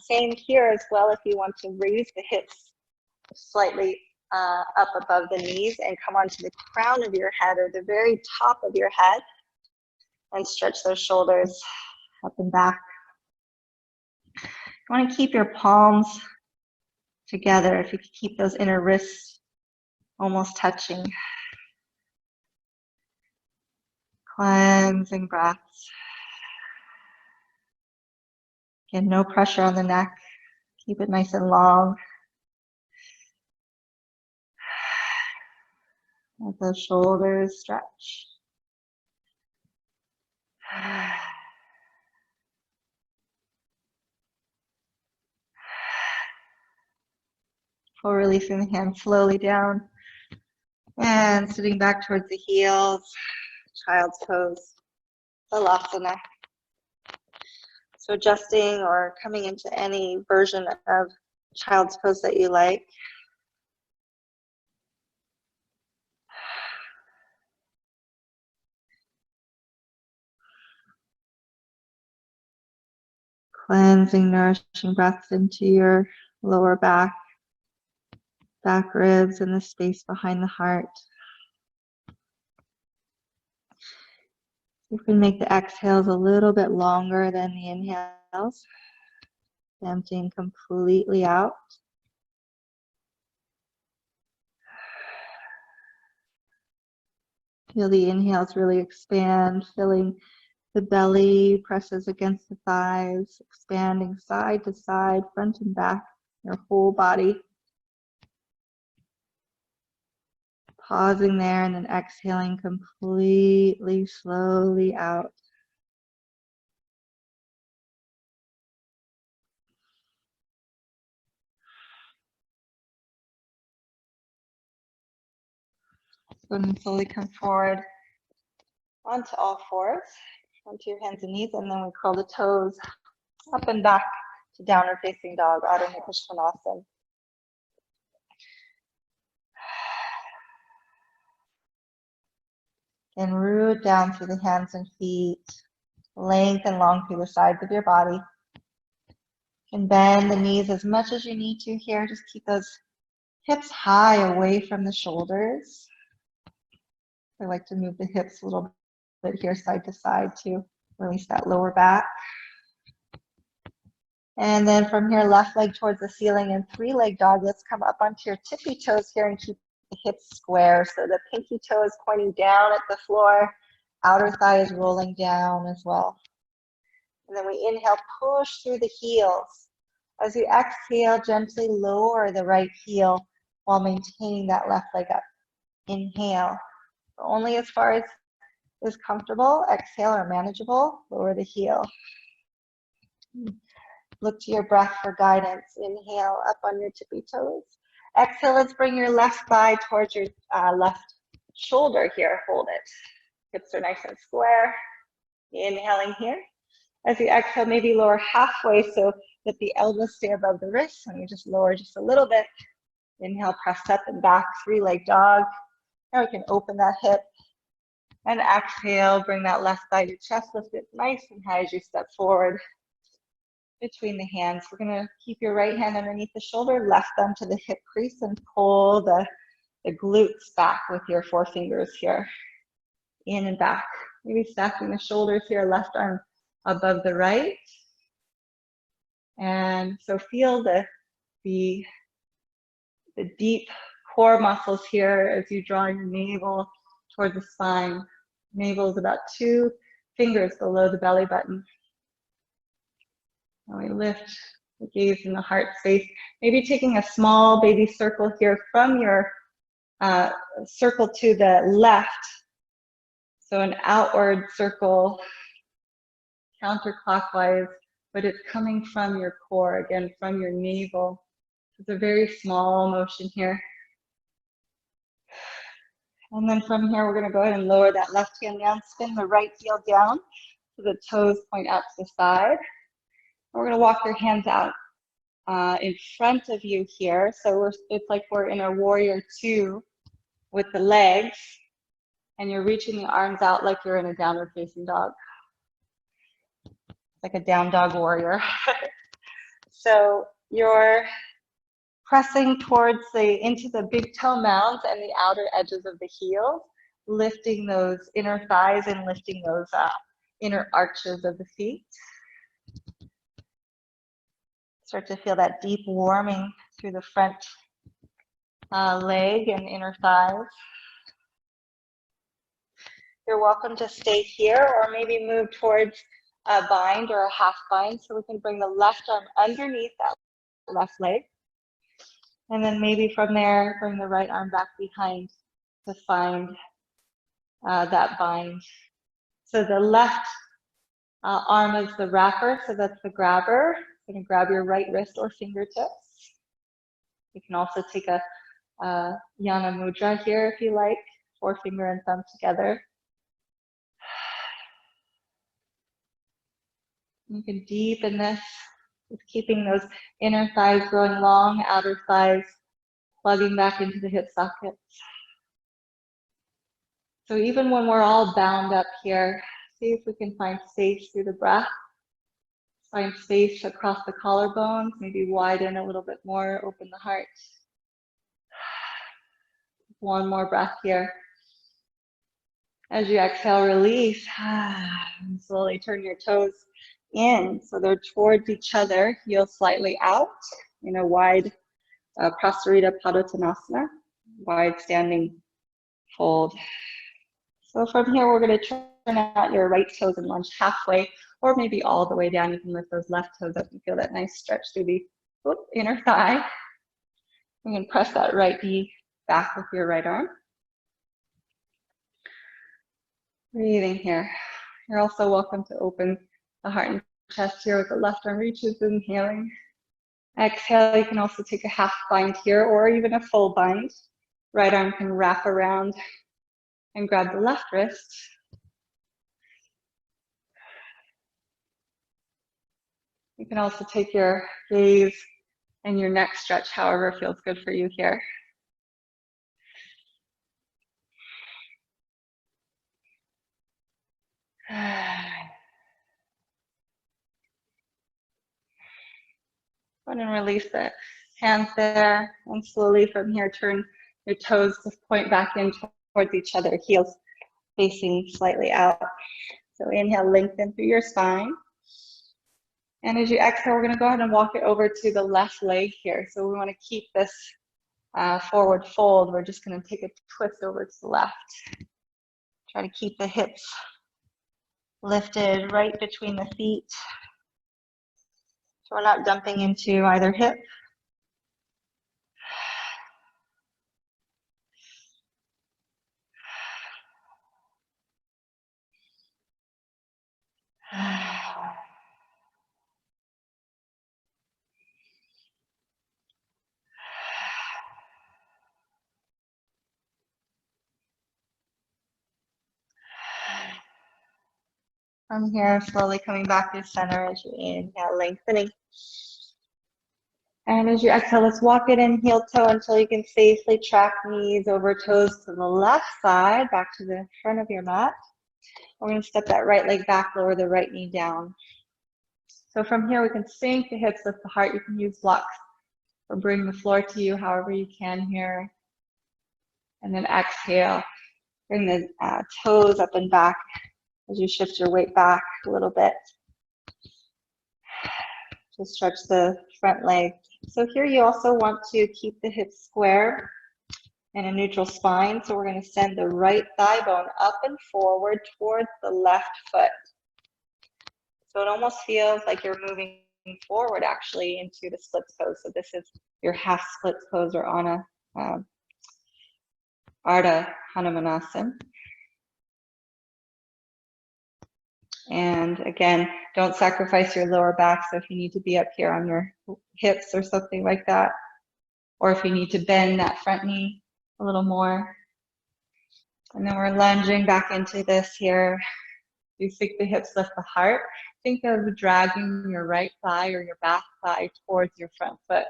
Same here as well if you want to raise the hips slightly up above the knees and come onto the crown of your head or the very top of your head and stretch those shoulders up and back. You want to keep your palms together. If you could keep those inner wrists almost touching. Cleansing breaths. Again, no pressure on the neck. Keep it nice and long. Let those shoulders stretch. Before releasing the hands slowly down and sitting back towards the heels, child's pose, Balasana. So adjusting or coming into any version of child's pose that you like. Cleansing, nourishing breaths into your lower back, back ribs, and the space behind the heart. You can make the exhales a little bit longer than the inhales. Emptying completely out. Feel the inhales really expand, filling the belly, presses against the thighs, expanding side to side, front and back, your whole body. Pausing there and then exhaling completely, slowly out. Go ahead and slowly come forward onto all fours, onto your hands and knees, and then we curl the toes up and back to downward facing dog, Adho Mukha Svanasana. and root down through the hands and feet, lengthen long through the sides of your body. And bend the knees as much as you need to here. Just keep those hips high away from the shoulders. I like to move the hips a little bit here side to side to release that lower back. And then from here, left leg towards the ceiling and 3-leg dog. Let's come up onto your tippy toes here and keep the hips square. So the pinky toe is pointing down at the floor. Outer thigh is rolling down as well. And then we inhale, push through the heels. As you exhale, gently lower the right heel while maintaining that left leg up. Inhale, only as far as is comfortable. Exhale or manageable, lower the heel. Look to your breath for guidance. Inhale, up on your tippy toes. Exhale, let's bring your left thigh towards your left shoulder here. Hold it. Hips are nice and square. Inhaling here. As you exhale, maybe lower halfway so that the elbows stay above the wrists, and you just lower just a little bit. Inhale, press up and back, 3-leg dog. Now we can open that hip. And exhale, bring that left thigh to chest, lift it nice and high as you step forward between the hands. We're gonna keep your right hand underneath the shoulder, left thumb to the hip crease, and pull the glutes back with your forefingers here. In and back. Maybe stacking the shoulders here, left arm above the right. And so feel the deep core muscles here as you draw your navel toward the spine. Navel is about 2 fingers below the belly button. And we lift the gaze in the heart space. Maybe taking a small baby circle here from your circle to the left. So an outward circle, counterclockwise, but it's coming from your core, again, from your navel. It's a very small motion here. And then from here, we're going to go ahead and lower that left hand down, spin the right heel down so the toes point out to the side. And we're going to walk your hands out in front of you here. So it's like we're in a warrior 2 with the legs, and you're reaching the arms out like you're in a downward facing dog. Like a down dog warrior. So you're pressing towards into the big toe mounds and the outer edges of the heels, lifting those inner thighs and lifting those inner arches of the feet. Start to feel that deep warming through the front leg and inner thighs. You're welcome to stay here or maybe move towards a bind or a half bind, so we can bring the left arm underneath that left leg. And then maybe from there, bring the right arm back behind to find that bind. So the left arm is the wrapper, so that's the grabber. You can grab your right wrist or fingertips. You can also take a Yana Mudra here if you like, forefinger and thumb together. You can deepen this with keeping those inner thighs growing long, outer thighs plugging back into the hip sockets. So even when we're all bound up here, see if we can find space through the breath. Find space across the collarbones, maybe widen a little bit more, open the heart. One more breath here. As you exhale, release. And slowly turn your toes in so they're towards each other, heels slightly out in a wide Prasarita Padottanasana, wide standing fold. So from here, we're going to turn out your right toes and lunge halfway, or maybe all the way down. You can lift those left toes up and feel that nice stretch through the inner thigh. You can press that right knee back with your right arm. Breathing here. You're also welcome to open the heart and chest here with the left arm reaches, inhaling. Exhale, you can also take a half bind here or even a full bind. Right arm can wrap around and grab the left wrist. You can also take your gaze and your neck stretch however feels good for you here. Go ahead and release the hands there, and slowly from here, turn your toes to point back in towards each other, heels facing slightly out. So inhale, lengthen through your spine. And as you exhale, we're gonna go ahead and walk it over to the left leg here. So we wanna keep this forward fold. We're just gonna take a twist over to the left. Try to keep the hips lifted right between the feet. So we're not dumping into either hip. From here, slowly coming back to center as you inhale, lengthening. And as you exhale, let's walk it in heel toe until you can safely track knees over toes to the left side, back to the front of your mat. We're going to step that right leg back, lower the right knee down. So from here, we can sink the hips, lift the heart. You can use blocks or bring the floor to you, however you can here. And then exhale, bring the toes up and back as you shift your weight back a little bit. Just stretch the front leg. So here you also want to keep the hips square and a neutral spine. So we're going to send the right thigh bone up and forward towards the left foot. So it almost feels like you're moving forward actually into the splits pose. So this is your half splits pose or Ardha Hanumanasana. And again, don't sacrifice your lower back. So if you need to be up here on your hips or something like that, or if you need to bend that front knee a little more. And then we're lunging back into this here. You sink the hips, lift the heart. Think of dragging your right thigh or your back thigh towards your front foot.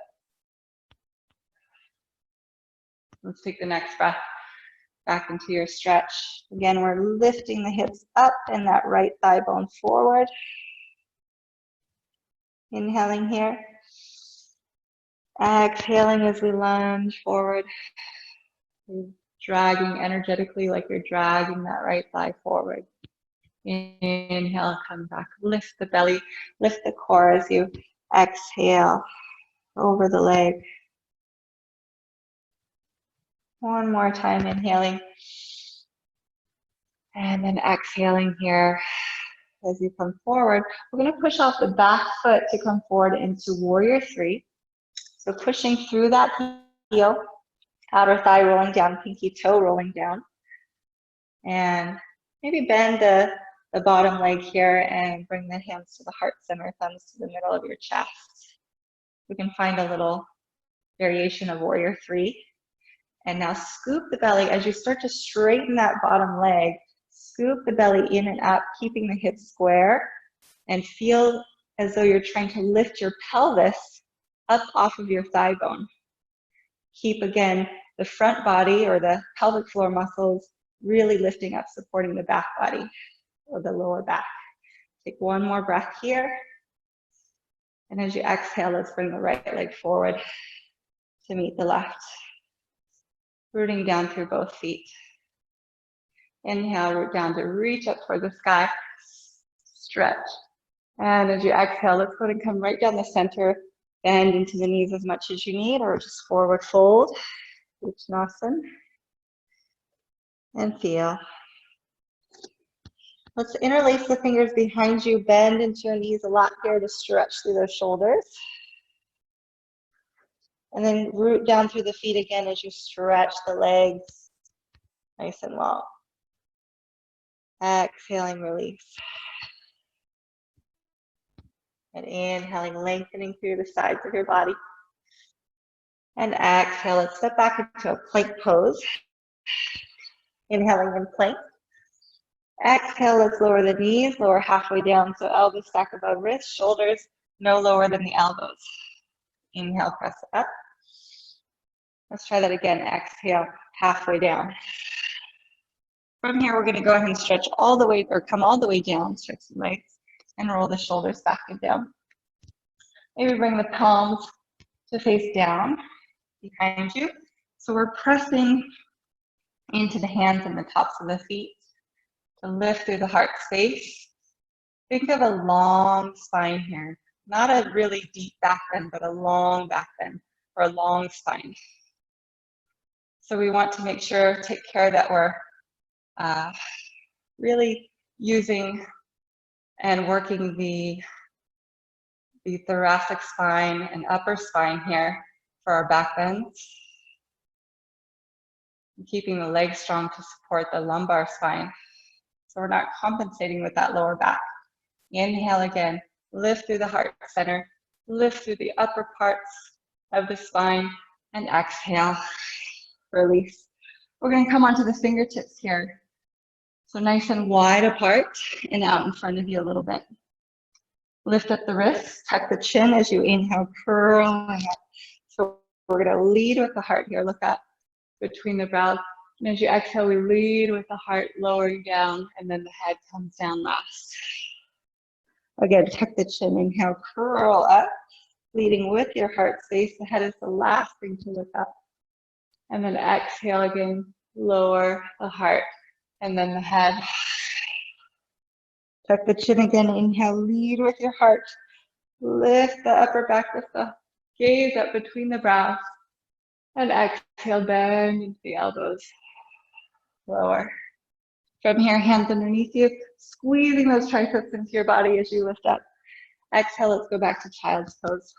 Let's take the next breath back into your stretch. Again, we're lifting the hips up and that right thigh bone forward. Inhaling here. Exhaling as we lunge forward. You're dragging energetically like you're dragging that right thigh forward. Inhale, come back. Lift the belly, lift the core as you exhale over the leg. One more time, inhaling. And then exhaling here as you come forward. We're going to push off the back foot to come forward into warrior three. So pushing through that heel, outer thigh rolling down, pinky toe rolling down. And maybe bend the bottom leg here and bring the hands to the heart center, thumbs to the middle of your chest. We can find a little variation of warrior three. And now scoop the belly as you start to straighten that bottom leg. Scoop the belly in and up, keeping the hips square, and feel as though you're trying to lift your pelvis up off of your thigh bone. Keep, again, the front body or the pelvic floor muscles really lifting up, supporting the back body or the lower back. Take one more breath here. And as you exhale, let's bring the right leg forward to meet the left. Rooting down through both feet. Inhale, root down to reach up toward the sky. Stretch. And as you exhale, let's go ahead and come right down the center. Bend into the knees as much as you need, or just forward fold. Uttanasana. And feel. Let's interlace the fingers behind you. Bend into your knees a lot here to stretch through those shoulders. And then root down through the feet again as you stretch the legs nice and long. Exhaling, release. And inhaling, lengthening through the sides of your body. And exhale, let's step back into a plank pose. Inhaling in plank. Exhale, let's lower the knees, lower halfway down. So elbows stack above wrists, shoulders no lower than the elbows. Inhale, press up. Let's try that again. Exhale, halfway down. From here, we're going to go ahead and stretch all the way, or come all the way down, stretch the legs, and roll the shoulders back and down. Maybe bring the palms to face down behind you. So we're pressing into the hands and the tops of the feet to lift through the heart space. Think of a long spine here, not a really deep back bend, but a long back bend or a long spine. So we want to make sure, take care that we're really using and working the thoracic spine and upper spine here for our back bends. And keeping the legs strong to support the lumbar spine. So we're not compensating with that lower back. Inhale again, lift through the heart center, lift through the upper parts of the spine, and exhale, release. We're going to come onto the fingertips here. So nice and wide apart and out in front of you a little bit. Lift up the wrists, tuck the chin as you inhale, curling up. So we're going to lead with the heart here. Look up between the brows. And as you exhale, we lead with the heart lowering down, and then the head comes down last. Again, tuck the chin, inhale, curl up, leading with your heart space. The head is the last thing to look up. And then exhale again, lower the heart, and then the head. Tuck the chin again, inhale, lead with your heart. Lift the upper back, lift the gaze up between the brows. And exhale, bend into the elbows. Lower. From here, hands underneath you, squeezing those triceps into your body as you lift up. Exhale, let's go back to child's pose.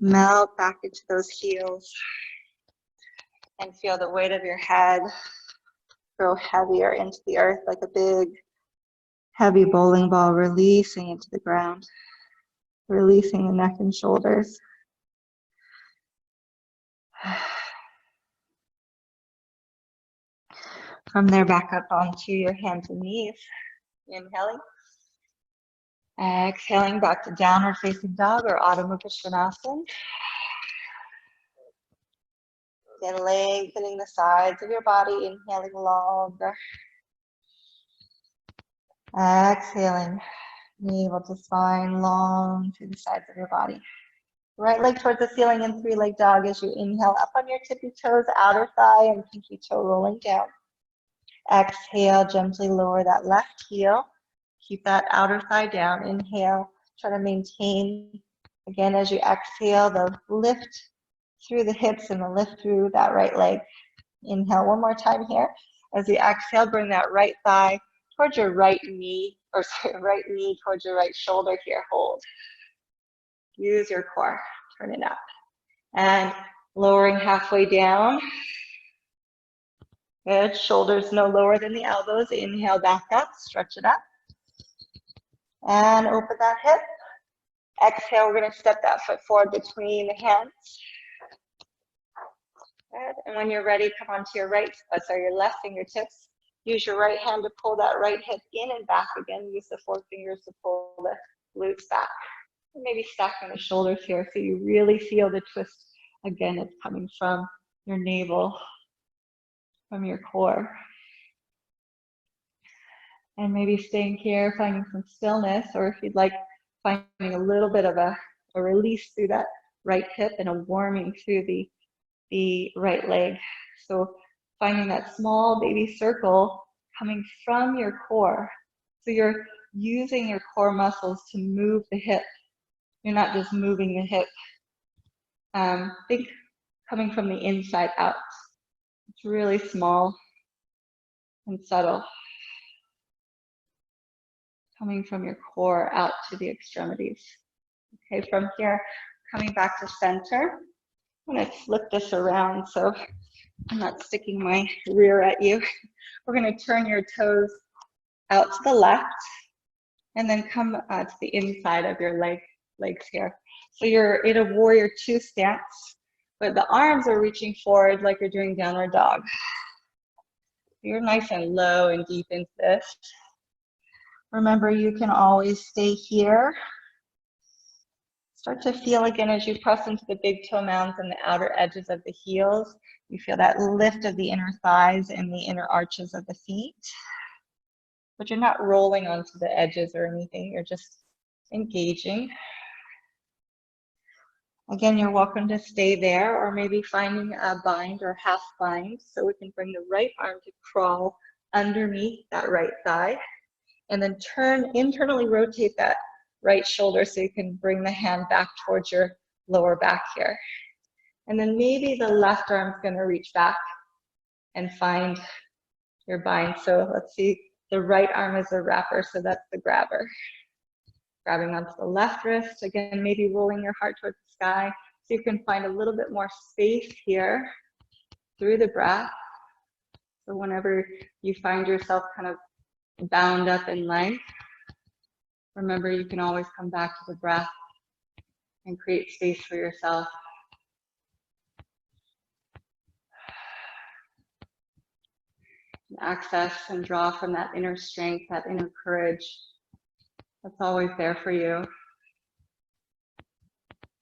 Melt back into those heels. And feel the weight of your head grow heavier into the earth like a big, heavy bowling ball, releasing into the ground. Releasing the neck and shoulders. From there, back up onto your hands and knees. Inhaling. Exhaling back to downward facing dog or Adho Mukha Svanasana. Again, lengthening the sides of your body, inhaling longer. Exhaling, navel to spine, long through the sides of your body. Right leg towards the ceiling in three-leg dog as you inhale up on your tippy toes, outer thigh and pinky toe rolling down. Exhale, gently lower that left heel. Keep that outer thigh down. Inhale, try to maintain, again, as you exhale, the lift through the hips and the lift through that right leg. Inhale one more time here. As you exhale, bring that right thigh towards your right knee, or sorry, right knee towards your right shoulder here. Hold. Use your core. Turn it up. And lowering halfway down. Good. Shoulders no lower than the elbows. Inhale back up. Stretch it up. And open that hip. Exhale, we're going to step that foot forward between the hands. Good. And when you're ready, come onto your your left fingertips. Use your right hand to pull that right hip in and back again. Use the forefingers to pull the glutes back. And maybe stacking the shoulders here so you really feel the twist. Again, it's coming from your navel, from your core. And maybe staying here, finding some stillness, or if you'd like, finding a little bit of a release through that right hip and a warming through the right leg. So finding that small baby circle coming from your core. So you're using your core muscles to move the hip. You're not just moving the hip. Think coming from the inside out. It's really small and subtle. Coming from your core out to the extremities. Okay, from here, coming back to center. I'm going to flip this around so I'm not sticking my rear at you. We're going to turn your toes out to the left and then come to the inside of your legs here. So you're in a warrior two stance, but the arms are reaching forward like you're doing downward dog. You're nice and low and deep into this. Remember, you can always stay here. Start to feel again as you press into the big toe mounds and the outer edges of the heels. You feel that lift of the inner thighs and the inner arches of the feet. But you're not rolling onto the edges or anything. You're just engaging. Again, you're welcome to stay there, or maybe finding a bind or half bind, so we can bring the right arm to crawl underneath that right thigh, and then internally rotate that right shoulder so you can bring the hand back towards your lower back here. And then maybe the left arm's going to reach back and find your bind. So let's see, the right arm is the wrapper, so that's the grabber. Grabbing onto the left wrist, again, maybe rolling your heart towards the sky so you can find a little bit more space here through the breath. So whenever you find yourself kind of bound up in length, remember you can always come back to the breath and create space for yourself. Access and draw from that inner strength, that inner courage that's always there for you.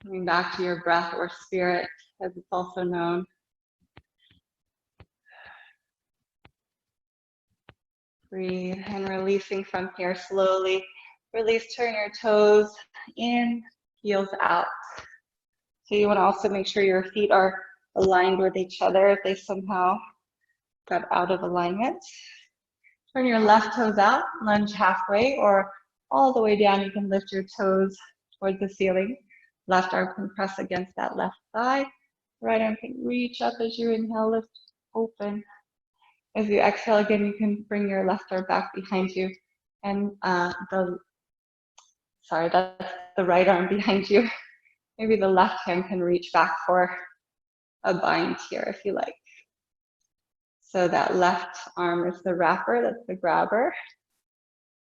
Coming back to your breath, or spirit, as it's also known. Breathe and releasing from here slowly. Release, turn your toes in, heels out. So you want to also make sure your feet are aligned with each other if they somehow got out of alignment. Turn your left toes out, lunge halfway or all the way down. You can lift your toes towards the ceiling. Left arm can press against that left thigh. Right arm can reach up as you inhale, lift open. As you exhale again, you can bring your left arm back behind you. And that's the right arm behind you. Maybe the left hand can reach back for a bind here if you like. So that left arm is the wrapper, that's the grabber.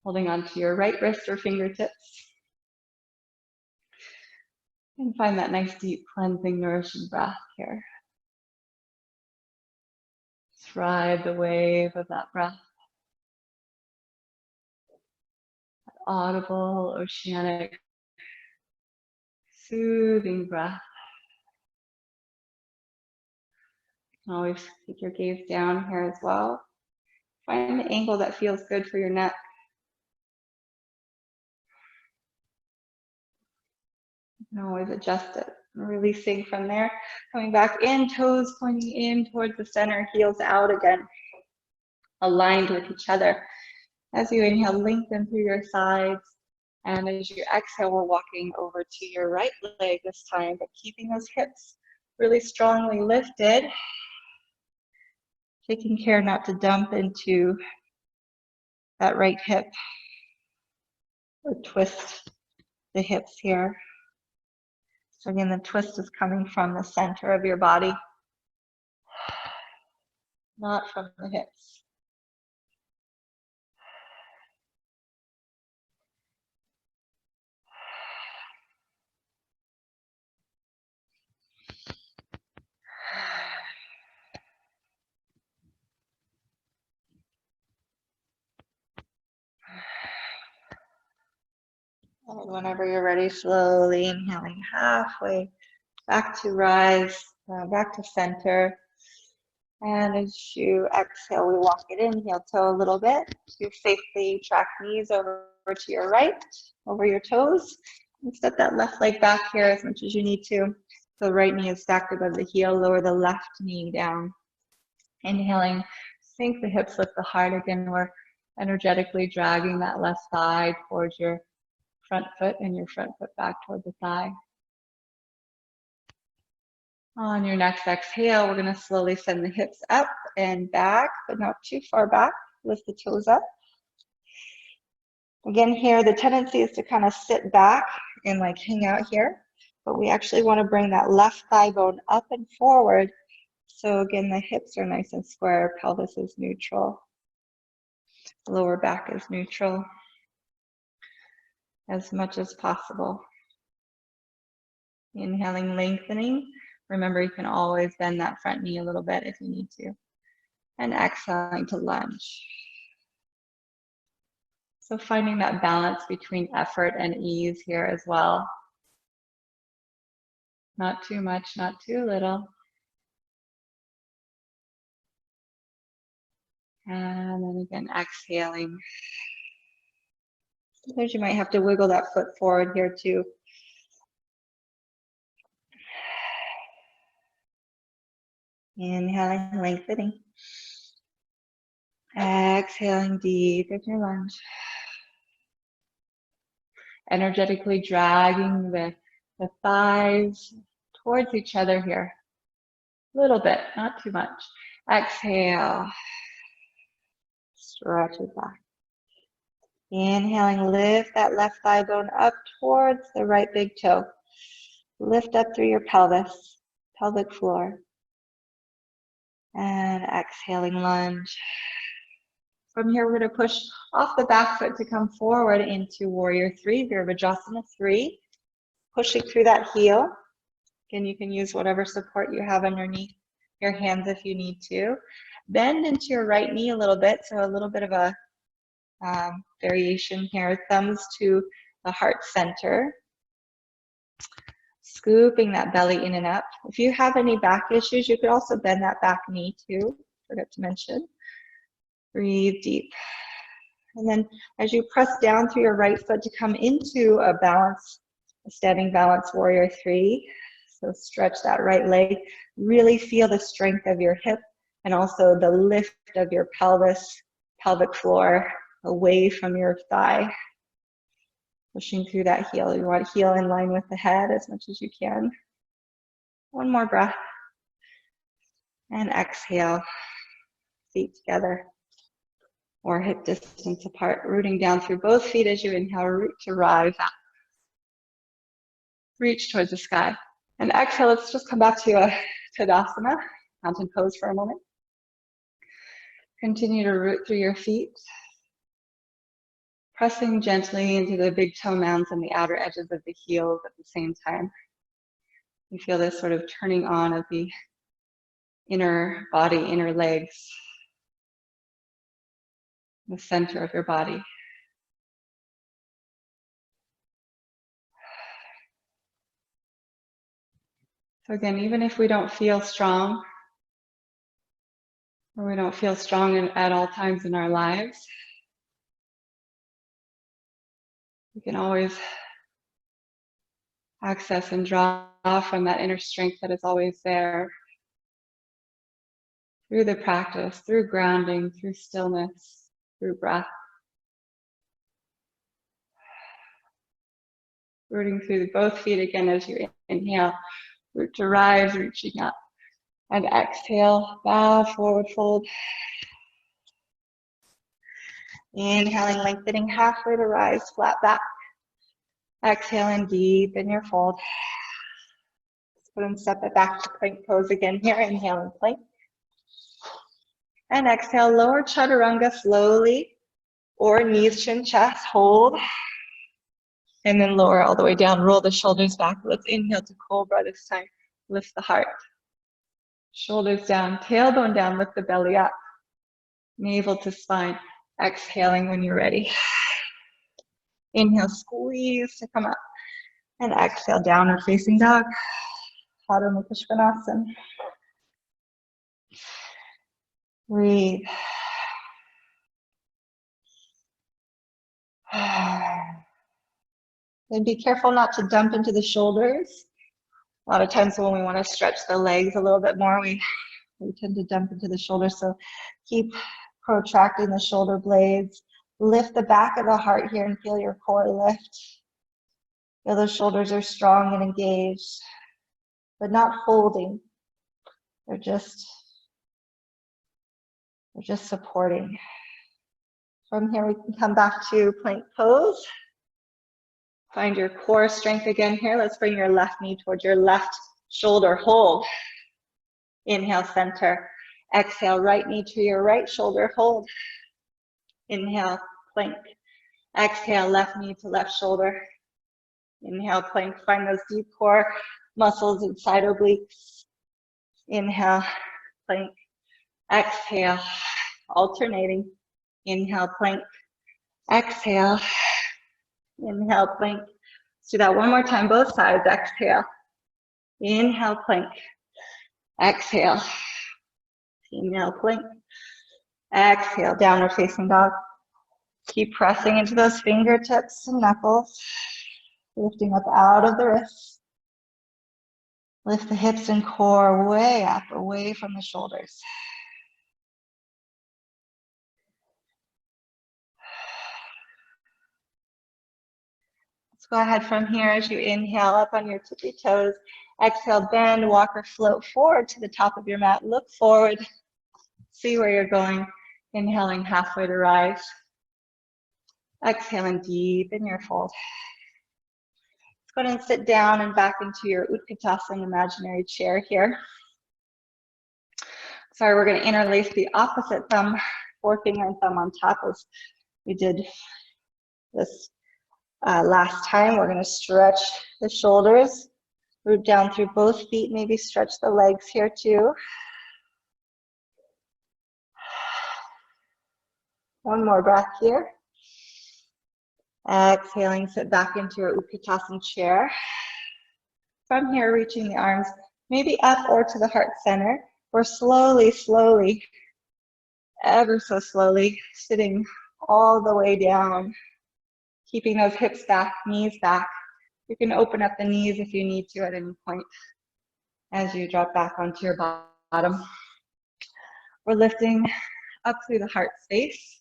Holding onto your right wrist or fingertips. And find that nice, deep, cleansing, nourishing breath here. Just ride the wave of that breath. That audible, oceanic, soothing breath. You can always take your gaze down here as well. Find the angle that feels good for your neck. You can always adjust it. Releasing from there, coming back in, toes pointing in towards the center, heels out again, aligned with each other. As you inhale, lengthen through your sides. And as you exhale, we're walking over to your right leg this time, but keeping those hips really strongly lifted. Taking care not to dump into that right hip or twist the hips here. So again, the twist is coming from the center of your body, not from the hips. And whenever you're ready, slowly inhaling halfway back to rise, back to center. And as you exhale, we walk it in, heel toe a little bit. You safely track knees over to your right, over your toes. And step that left leg back here as much as you need to. So the right knee is stacked above the heel, lower the left knee down. Inhaling, sink the hips, lift the heart. Again, we're energetically dragging that left thigh towards your front foot and your front foot back toward the thigh. On your next exhale, we're going to slowly send the hips up and back, but not too far back. Lift the toes up. Again, here, the tendency is to kind of sit back and like hang out here, but we actually want to bring that left thigh bone up and forward. So again, the hips are nice and square, pelvis is neutral, lower back is neutral as much as possible. Inhaling, lengthening. Remember, you can always bend that front knee a little bit if you need to. And exhaling to lunge. So finding that balance between effort and ease here as well. Not too much, not too little. And then again, exhaling. Sometimes you might have to wiggle that foot forward here too. Inhaling, lengthening. Exhaling deep in your lunge. Energetically dragging the thighs towards each other here. A little bit, not too much. Exhale. Stretch it back. Inhaling, lift that left thigh bone up towards the right big toe. Lift up through your pelvis, pelvic floor. And exhaling, lunge. From here, we're going to push off the back foot to come forward into Warrior 3, Virabhadrasana 3. Pushing through that heel. Again, you can use whatever support you have underneath your hands if you need to. Bend into your right knee a little bit, so a little bit of a variation here. Thumbs to the heart center. Scooping that belly in and up. If you have any back issues, you could also bend that back knee too. Forgot to mention. Breathe deep. And then as you press down through your right foot to come into a standing balance Warrior 3. So stretch that right leg. Really feel the strength of your hip and also the lift of your pelvis, pelvic floor away from your thigh. Pushing through that heel. You want heel in line with the head as much as you can. One more breath. And exhale. Feet together or hip distance apart. Rooting down through both feet as you inhale. Root to rise up. Reach towards the sky. And exhale, let's just come back to a Tadasana, mountain pose for a moment. Continue to root through your feet. Pressing gently into the big toe mounds and the outer edges of the heels at the same time. You feel this sort of turning on of the inner body, inner legs, the center of your body. So again, even if we don't feel strong, or we don't feel strong at all times in our lives, we can always access and draw from that inner strength that is always there through the practice, through grounding, through stillness, through breath. Rooting through both feet again as you inhale, root to rise, reaching up. And exhale, bow, forward fold. Inhaling, lengthening halfway to rise, flat back. Exhaling, deep in your fold. Let's go and step it back to plank pose again here. Inhaling, plank. And exhale, lower chaturanga slowly, or knees, chin, chest, hold. And then lower all the way down, roll the shoulders back. Let's inhale to cobra this time. Lift the heart. Shoulders down, tailbone down, lift the belly up. Navel to spine. Exhaling when you're ready. Inhale, squeeze to come up. And exhale, downward facing dog. Adho Mukha Svanasana. Breathe. And be careful not to dump into the shoulders. A lot of times when we want to stretch the legs a little bit more, we tend to dump into the shoulders. So keep protracting the shoulder blades. Lift the back of the heart here and feel your core lift. Feel those shoulders are strong and engaged, but not holding. They're just supporting. From here, we can come back to plank pose. Find your core strength again here. Let's bring your left knee towards your left shoulder. Hold. Inhale, center. Exhale, right knee to your right shoulder. Hold. Inhale, plank. Exhale, left knee to left shoulder. Inhale, plank. Find those deep core muscles inside obliques. Inhale, plank. Exhale, alternating. Inhale, plank. Exhale. Inhale, plank. Let's do that one more time, both sides. Exhale. Inhale, plank. Exhale. Inhale, plank. Exhale, downward facing dog. Keep pressing into those fingertips and knuckles, lifting up out of the wrists. Lift the hips and core way up, away from the shoulders. Let's go ahead from here as you inhale up on your tippy toes. Exhale, bend, walk or float forward to the top of your mat. Look forward, see where you're going. Inhaling halfway to rise. Exhaling deep in your fold. Let's go ahead and sit down and back into your Utkatasana imaginary chair here. Sorry, we're going to interlace the opposite thumb, forefinger and thumb on top as we did this last time. We're going to stretch the shoulders, root down through both feet, maybe stretch the legs here too. One more breath here. Exhaling, sit back into your Utkatasana chair. From here, reaching the arms maybe up or to the heart center. We're slowly, ever so slowly, sitting all the way down, keeping those hips back, knees back. You can open up the knees if you need to at any point as you drop back onto your bottom. We're lifting up through the heart space.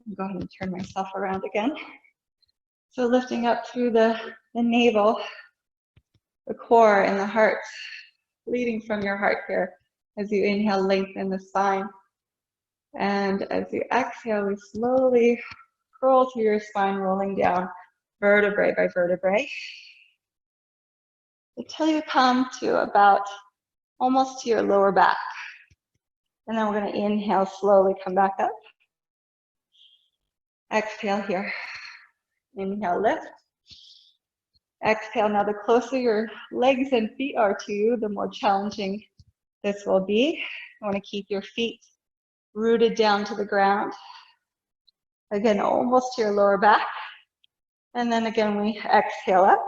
I'll go ahead and turn myself around again. So lifting up through the navel, the core and the heart, leading from your heart here. As you inhale, lengthen the spine. And as you exhale, we slowly curl through your spine, rolling down vertebrae by vertebrae, until you come to about almost to your lower back. And then we're going to inhale, slowly come back up. Exhale here. Inhale, lift. Exhale. Now the closer your legs and feet are to you, the more challenging this will be. You want to keep your feet rooted down to the ground. Again, almost to your lower back. And then again, we exhale up.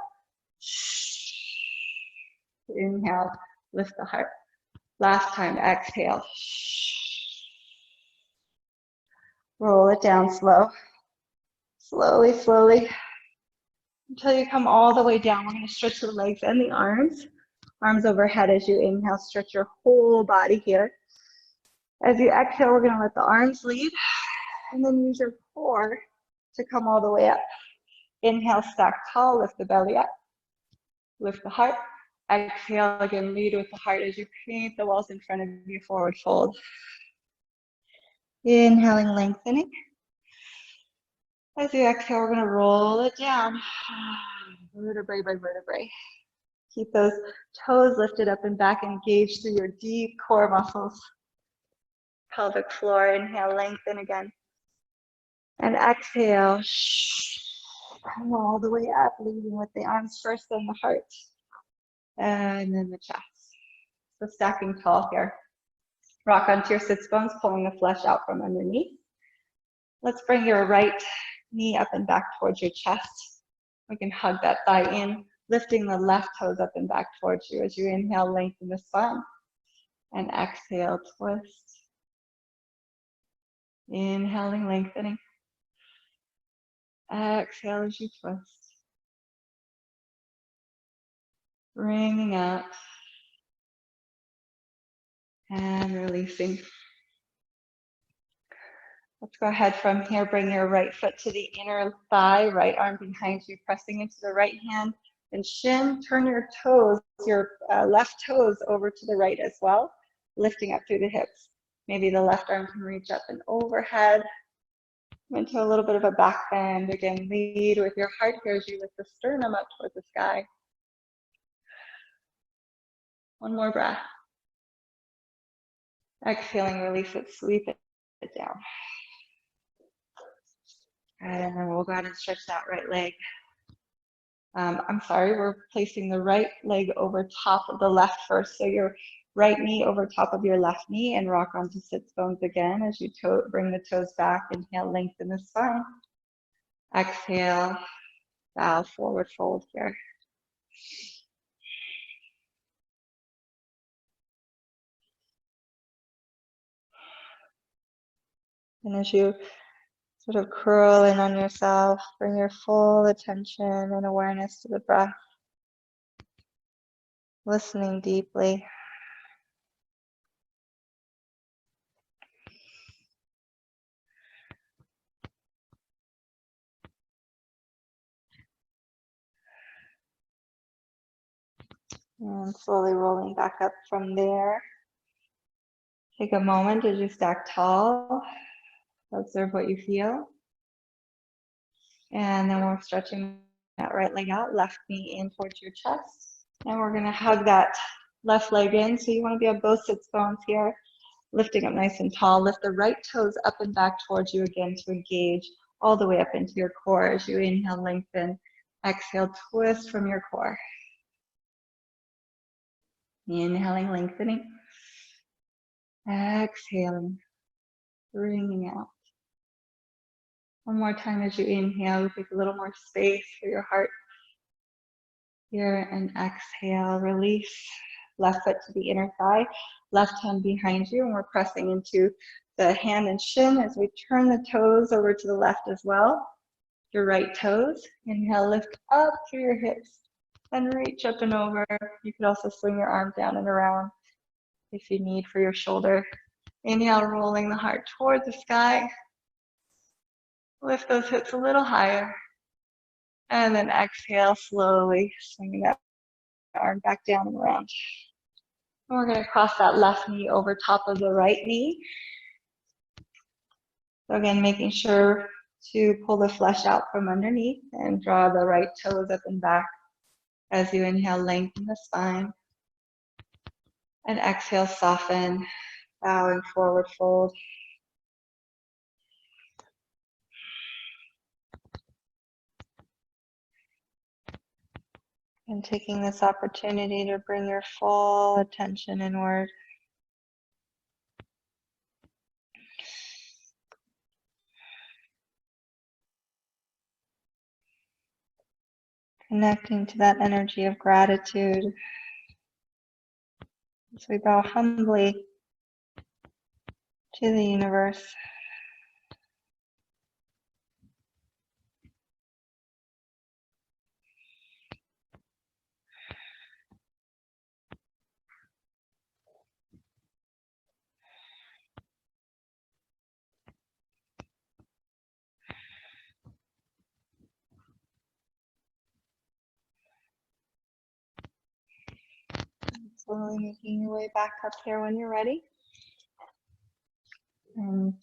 Inhale, lift the heart. Last time, exhale. Roll it down slow. Slowly, until you come all the way down. We're going to stretch the legs and the arms. Arms overhead as you inhale, stretch your whole body here. As you exhale, we're going to let the arms lead, and then use your core to come all the way up. Inhale, stack tall, lift the belly up. Lift the heart. Exhale, again, lead with the heart as you paint the walls in front of you, forward fold. Inhaling, lengthening. As you exhale, we're going to roll it down, vertebrae by vertebrae. Keep those toes lifted up and back, engaged through your deep core muscles. Pelvic floor, inhale, lengthen again. And exhale, come all the way up, leading with the arms first, then the heart, and then the chest. So stacking tall here. Rock onto your sits bones, pulling the flesh out from underneath. Let's bring your right knee up and back towards your chest. We can hug that thigh in, lifting the left toes up and back towards you. As you inhale, lengthen the spine. And exhale, twist. Inhaling, lengthening. Exhale as you twist. Bringing up. And releasing. Let's go ahead from here, bring your right foot to the inner thigh, right arm behind you, pressing into the right hand, and shin, turn your toes, your left toes over to the right as well, lifting up through the hips. Maybe the left arm can reach up and overhead, into a little bit of a back bend. Again, lead with your heart here as you lift the sternum up towards the sky. One more breath. Exhaling, release it, sweep it down. And then we'll go ahead and stretch that right leg. I'm sorry, we're placing the right leg over top of the left first. So your right knee over top of your left knee, and rock onto sits bones again as you bring the toes back. Inhale, lengthen the spine. Exhale, bow, forward fold here. And as you Sort of curl in on yourself, bring your full attention and awareness to the breath, listening deeply. And slowly rolling back up from there. Take a moment as you stack tall. Observe what you feel. And then we're stretching that right leg out, left knee in towards your chest. And we're gonna hug that left leg in. So you wanna be on both sits bones here, lifting up nice and tall. Lift the right toes up and back towards you again to engage all the way up into your core. As you inhale, lengthen. Exhale, twist from your core. Inhaling, lengthening. Exhaling, bringing out. One more time as you inhale, take a little more space for your heart here, and exhale, release. Left foot to the inner thigh, left hand behind you, and we're pressing into the hand and shin as we turn the toes over to the left as well. Your right toes. Inhale, lift up through your hips and reach up and over. You could also swing your arm down and around if you need for your shoulder. Inhale, rolling the heart towards the sky. Lift those hips a little higher. And then exhale, slowly swinging that arm back down and around. And we're going to cross that left knee over top of the right knee. So again, making sure to pull the flesh out from underneath and draw the right toes up and back. As you inhale, lengthen the spine. And exhale, soften, bowing forward fold. And taking this opportunity to bring your full attention inward. Connecting to that energy of gratitude. As we bow humbly to the universe. Slowly making your way back up here when you're ready. And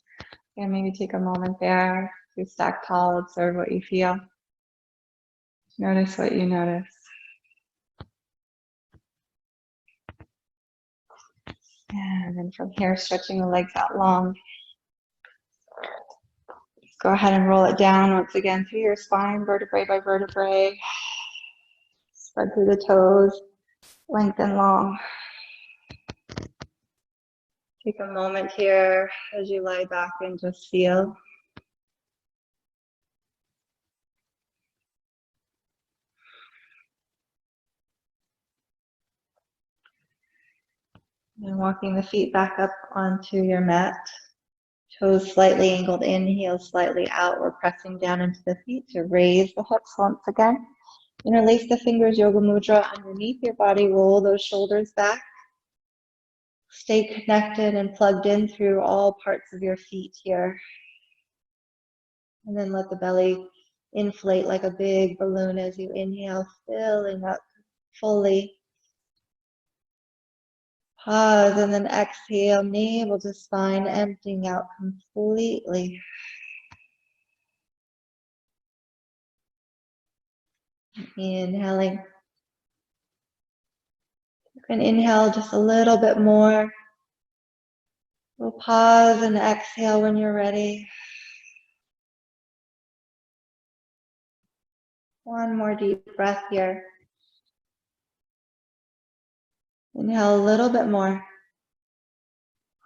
maybe take a moment there to stack tall, observe what you feel. Notice what you notice. And then from here, stretching the legs out long. Go ahead and roll it down once again through your spine, vertebrae by vertebrae. Spread through the toes, lengthen long. Take a moment here as you lie back and just feel. And walking the feet back up onto your mat. Toes slightly angled in, heels slightly out. We're pressing down into the feet to raise the hips once again. Interlace the fingers, yoga mudra underneath your body. Roll those shoulders back. Stay connected and plugged in through all parts of your feet here. And then let the belly inflate like a big balloon as you inhale, filling up fully. Pause and then exhale, navel to spine, emptying out completely. Inhaling. You can inhale just a little bit more. We'll pause and exhale when you're ready. One more deep breath here. Inhale a little bit more.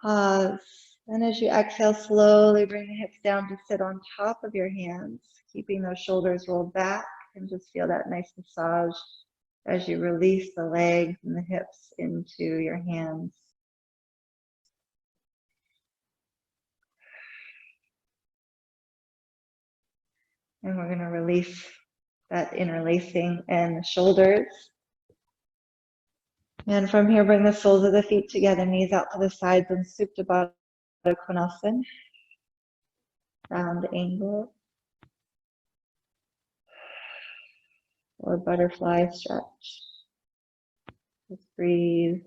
Pause. And as you exhale, slowly bring the hips down to sit on top of your hands, keeping those shoulders rolled back, and just feel that nice massage as you release the legs and the hips into your hands. And we're going to release that interlacing in the shoulders. And from here, bring the soles of the feet together, knees out to the sides, and Supta Baddha Konasana, round angle, or butterfly stretch. Just breathe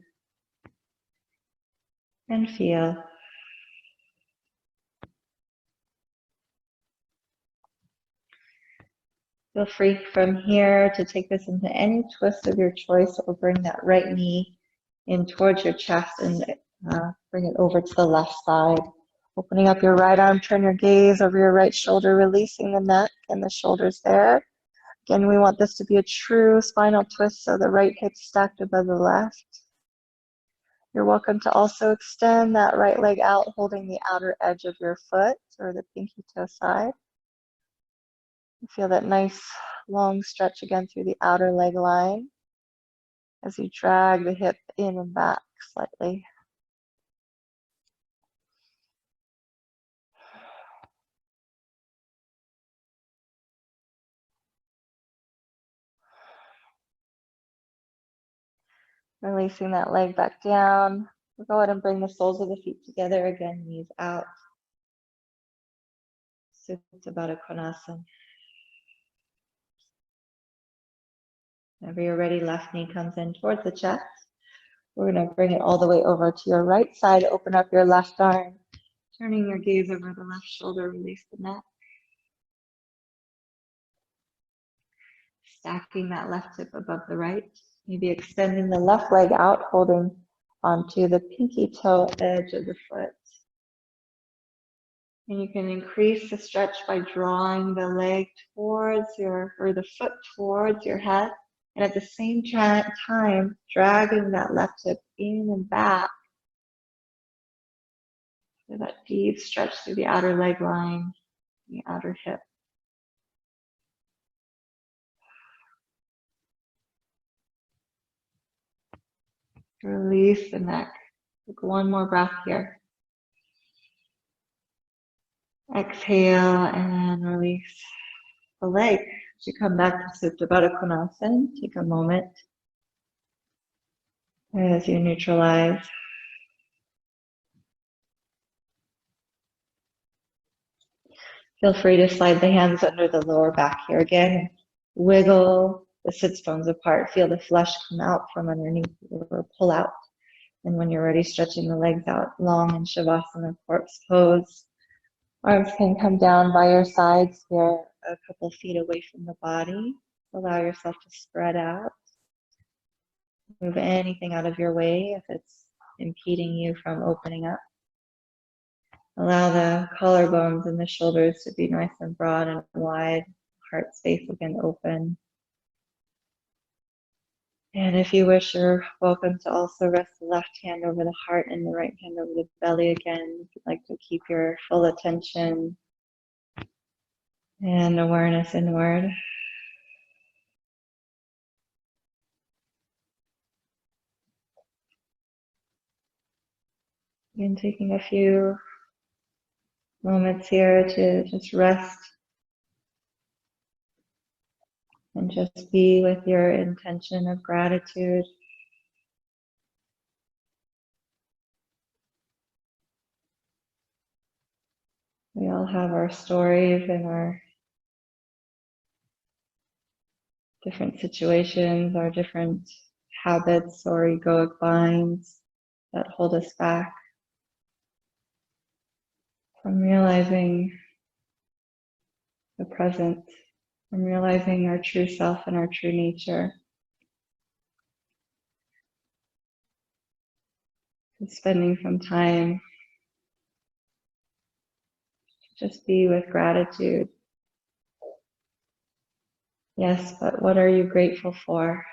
and feel. Feel free from here to take this into any twist of your choice, or bring that right knee in towards your chest and bring it over to the left side. Opening up your right arm, turn your gaze over your right shoulder, releasing the neck and the shoulders there. Again, we want this to be a true spinal twist, so the right hip stacked above the left. You're welcome to also extend that right leg out, holding the outer edge of your foot or the pinky toe side. You feel that nice long stretch again through the outer leg line as you drag the hip in and back slightly. Releasing that leg back down. We'll go ahead and bring the soles of the feet together again, knees out. Supta Baddha Konasana. Whenever you're ready, left knee comes in towards the chest. We're going to bring it all the way over to your right side. Open up your left arm, turning your gaze over the left shoulder, release the neck. Stacking that left hip above the right. Maybe extending the left leg out, holding onto the pinky toe edge of the foot. And you can increase the stretch by drawing the leg towards or the foot towards your head. And at the same time, dragging that left hip in and back. So that deep stretch through the outer leg line, the outer hip. Release the neck. Take one more breath here. Exhale and release the leg. As you come back to Supta Baddha Konasana, take a moment as you neutralize. Feel free to slide the hands under the lower back here again. Wiggle the sits bones apart. Feel the flesh come out from underneath or pull out. And when you're ready, stretching the legs out long in Shavasana, corpse pose. Arms can come down by your sides here, a couple feet away from the body. Allow yourself to spread out. Move anything out of your way if it's impeding you from opening up. Allow the collarbones and the shoulders to be nice and broad and wide. Heart space again open. And if you wish, you're welcome to also rest the left hand over the heart and the right hand over the belly again. If you'd like to keep your full attention and awareness inward. And taking a few moments here to just rest and just be with your intention of gratitude. We all have our stories and our different situations, our different habits or egoic binds that hold us back from realizing the present, from realizing our true self and our true nature. And spending some time to just be with gratitude. Yes, but what are you grateful for?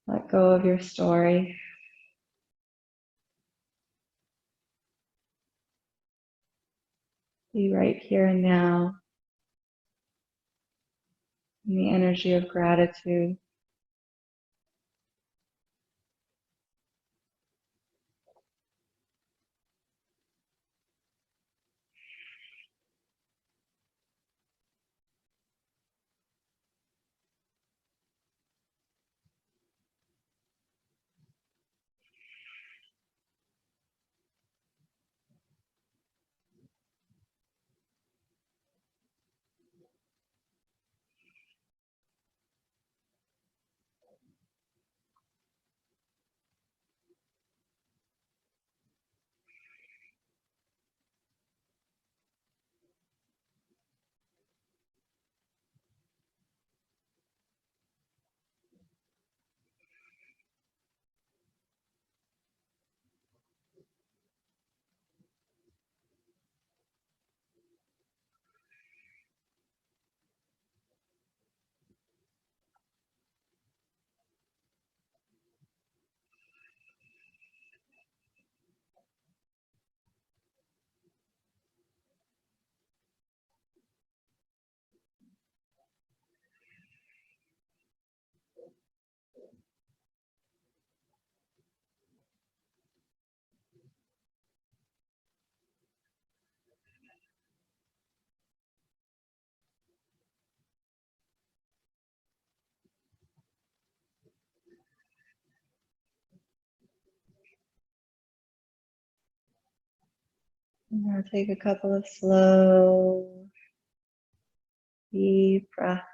Let go of your story. Be right here and now in the energy of gratitude. Now take a couple of slow, deep breaths.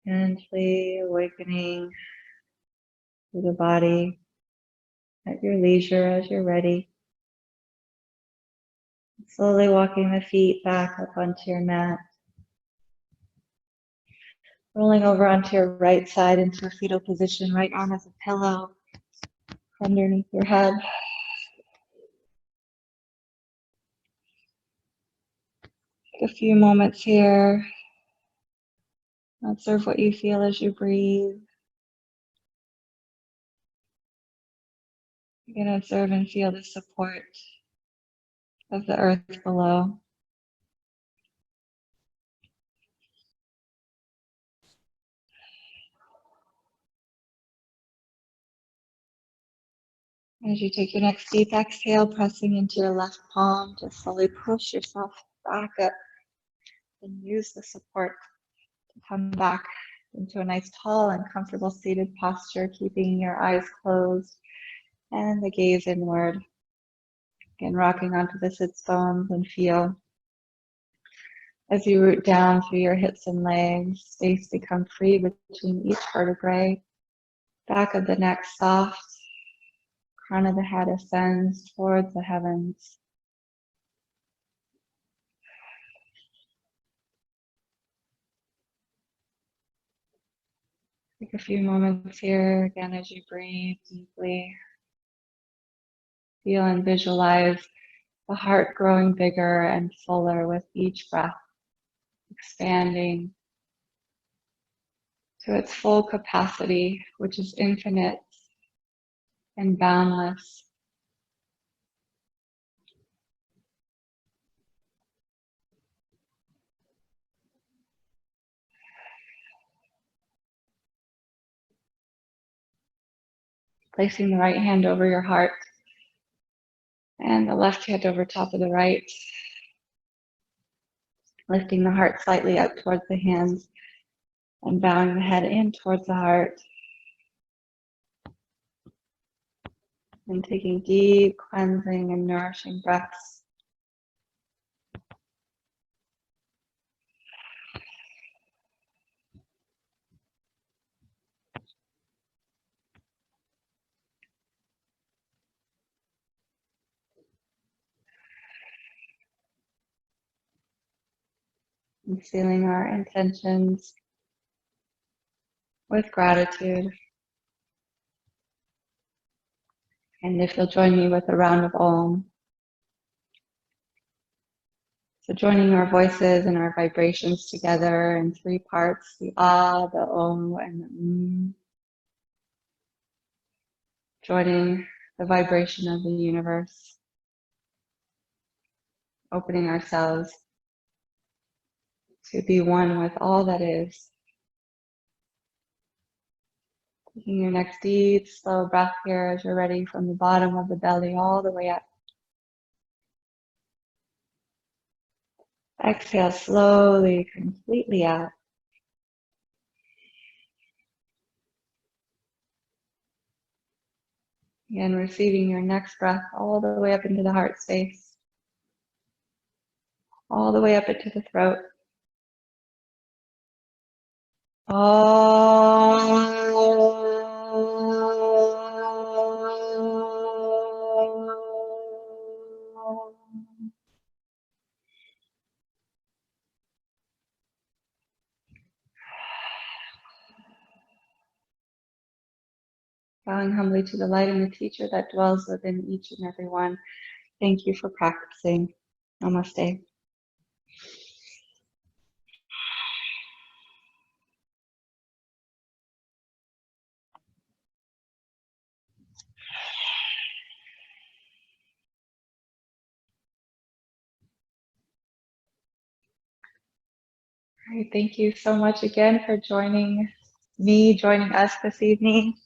Gently awakening to the body at your leisure as you're ready. Slowly walking the feet back up onto your mat. Rolling over onto your right side into a fetal position, right arm as a pillow underneath your head. Take a few moments here. Observe what you feel as you breathe. You can observe and feel the support of the earth below. As you take your next deep exhale, pressing into your left palm, just slowly push yourself back up and use the support to come back into a nice tall and comfortable seated posture, keeping your eyes closed and the gaze inward. Again, rocking onto the sits bones and feel as you root down through your hips and legs, space become free between each vertebrae. Back of the neck soft, crown of the head ascends towards the heavens. Take a few moments here again as you breathe deeply. Feel and visualize the heart growing bigger and fuller with each breath, expanding to its full capacity, which is infinite and boundless. Placing the right hand over your heart and the left hand over top of the right. Lifting the heart slightly up towards the hands and bowing the head in towards the heart. And taking deep cleansing and nourishing breaths. And sealing our intentions with gratitude. And if you'll join me with a round of Om. So joining our voices and our vibrations together in three parts, the Ah, the Om, and the Joining the vibration of the universe. Opening ourselves to be one with all that is. Taking your next deep, slow breath here as you're ready from the bottom of the belly all the way up. Exhale slowly, completely out. Again, receiving your next breath all the way up into the heart space, all the way up into the throat. Bowing humbly to the light and the teacher that dwells within each and every one. Thank you for practicing. Namaste. All right, thank you so much again for joining us this evening.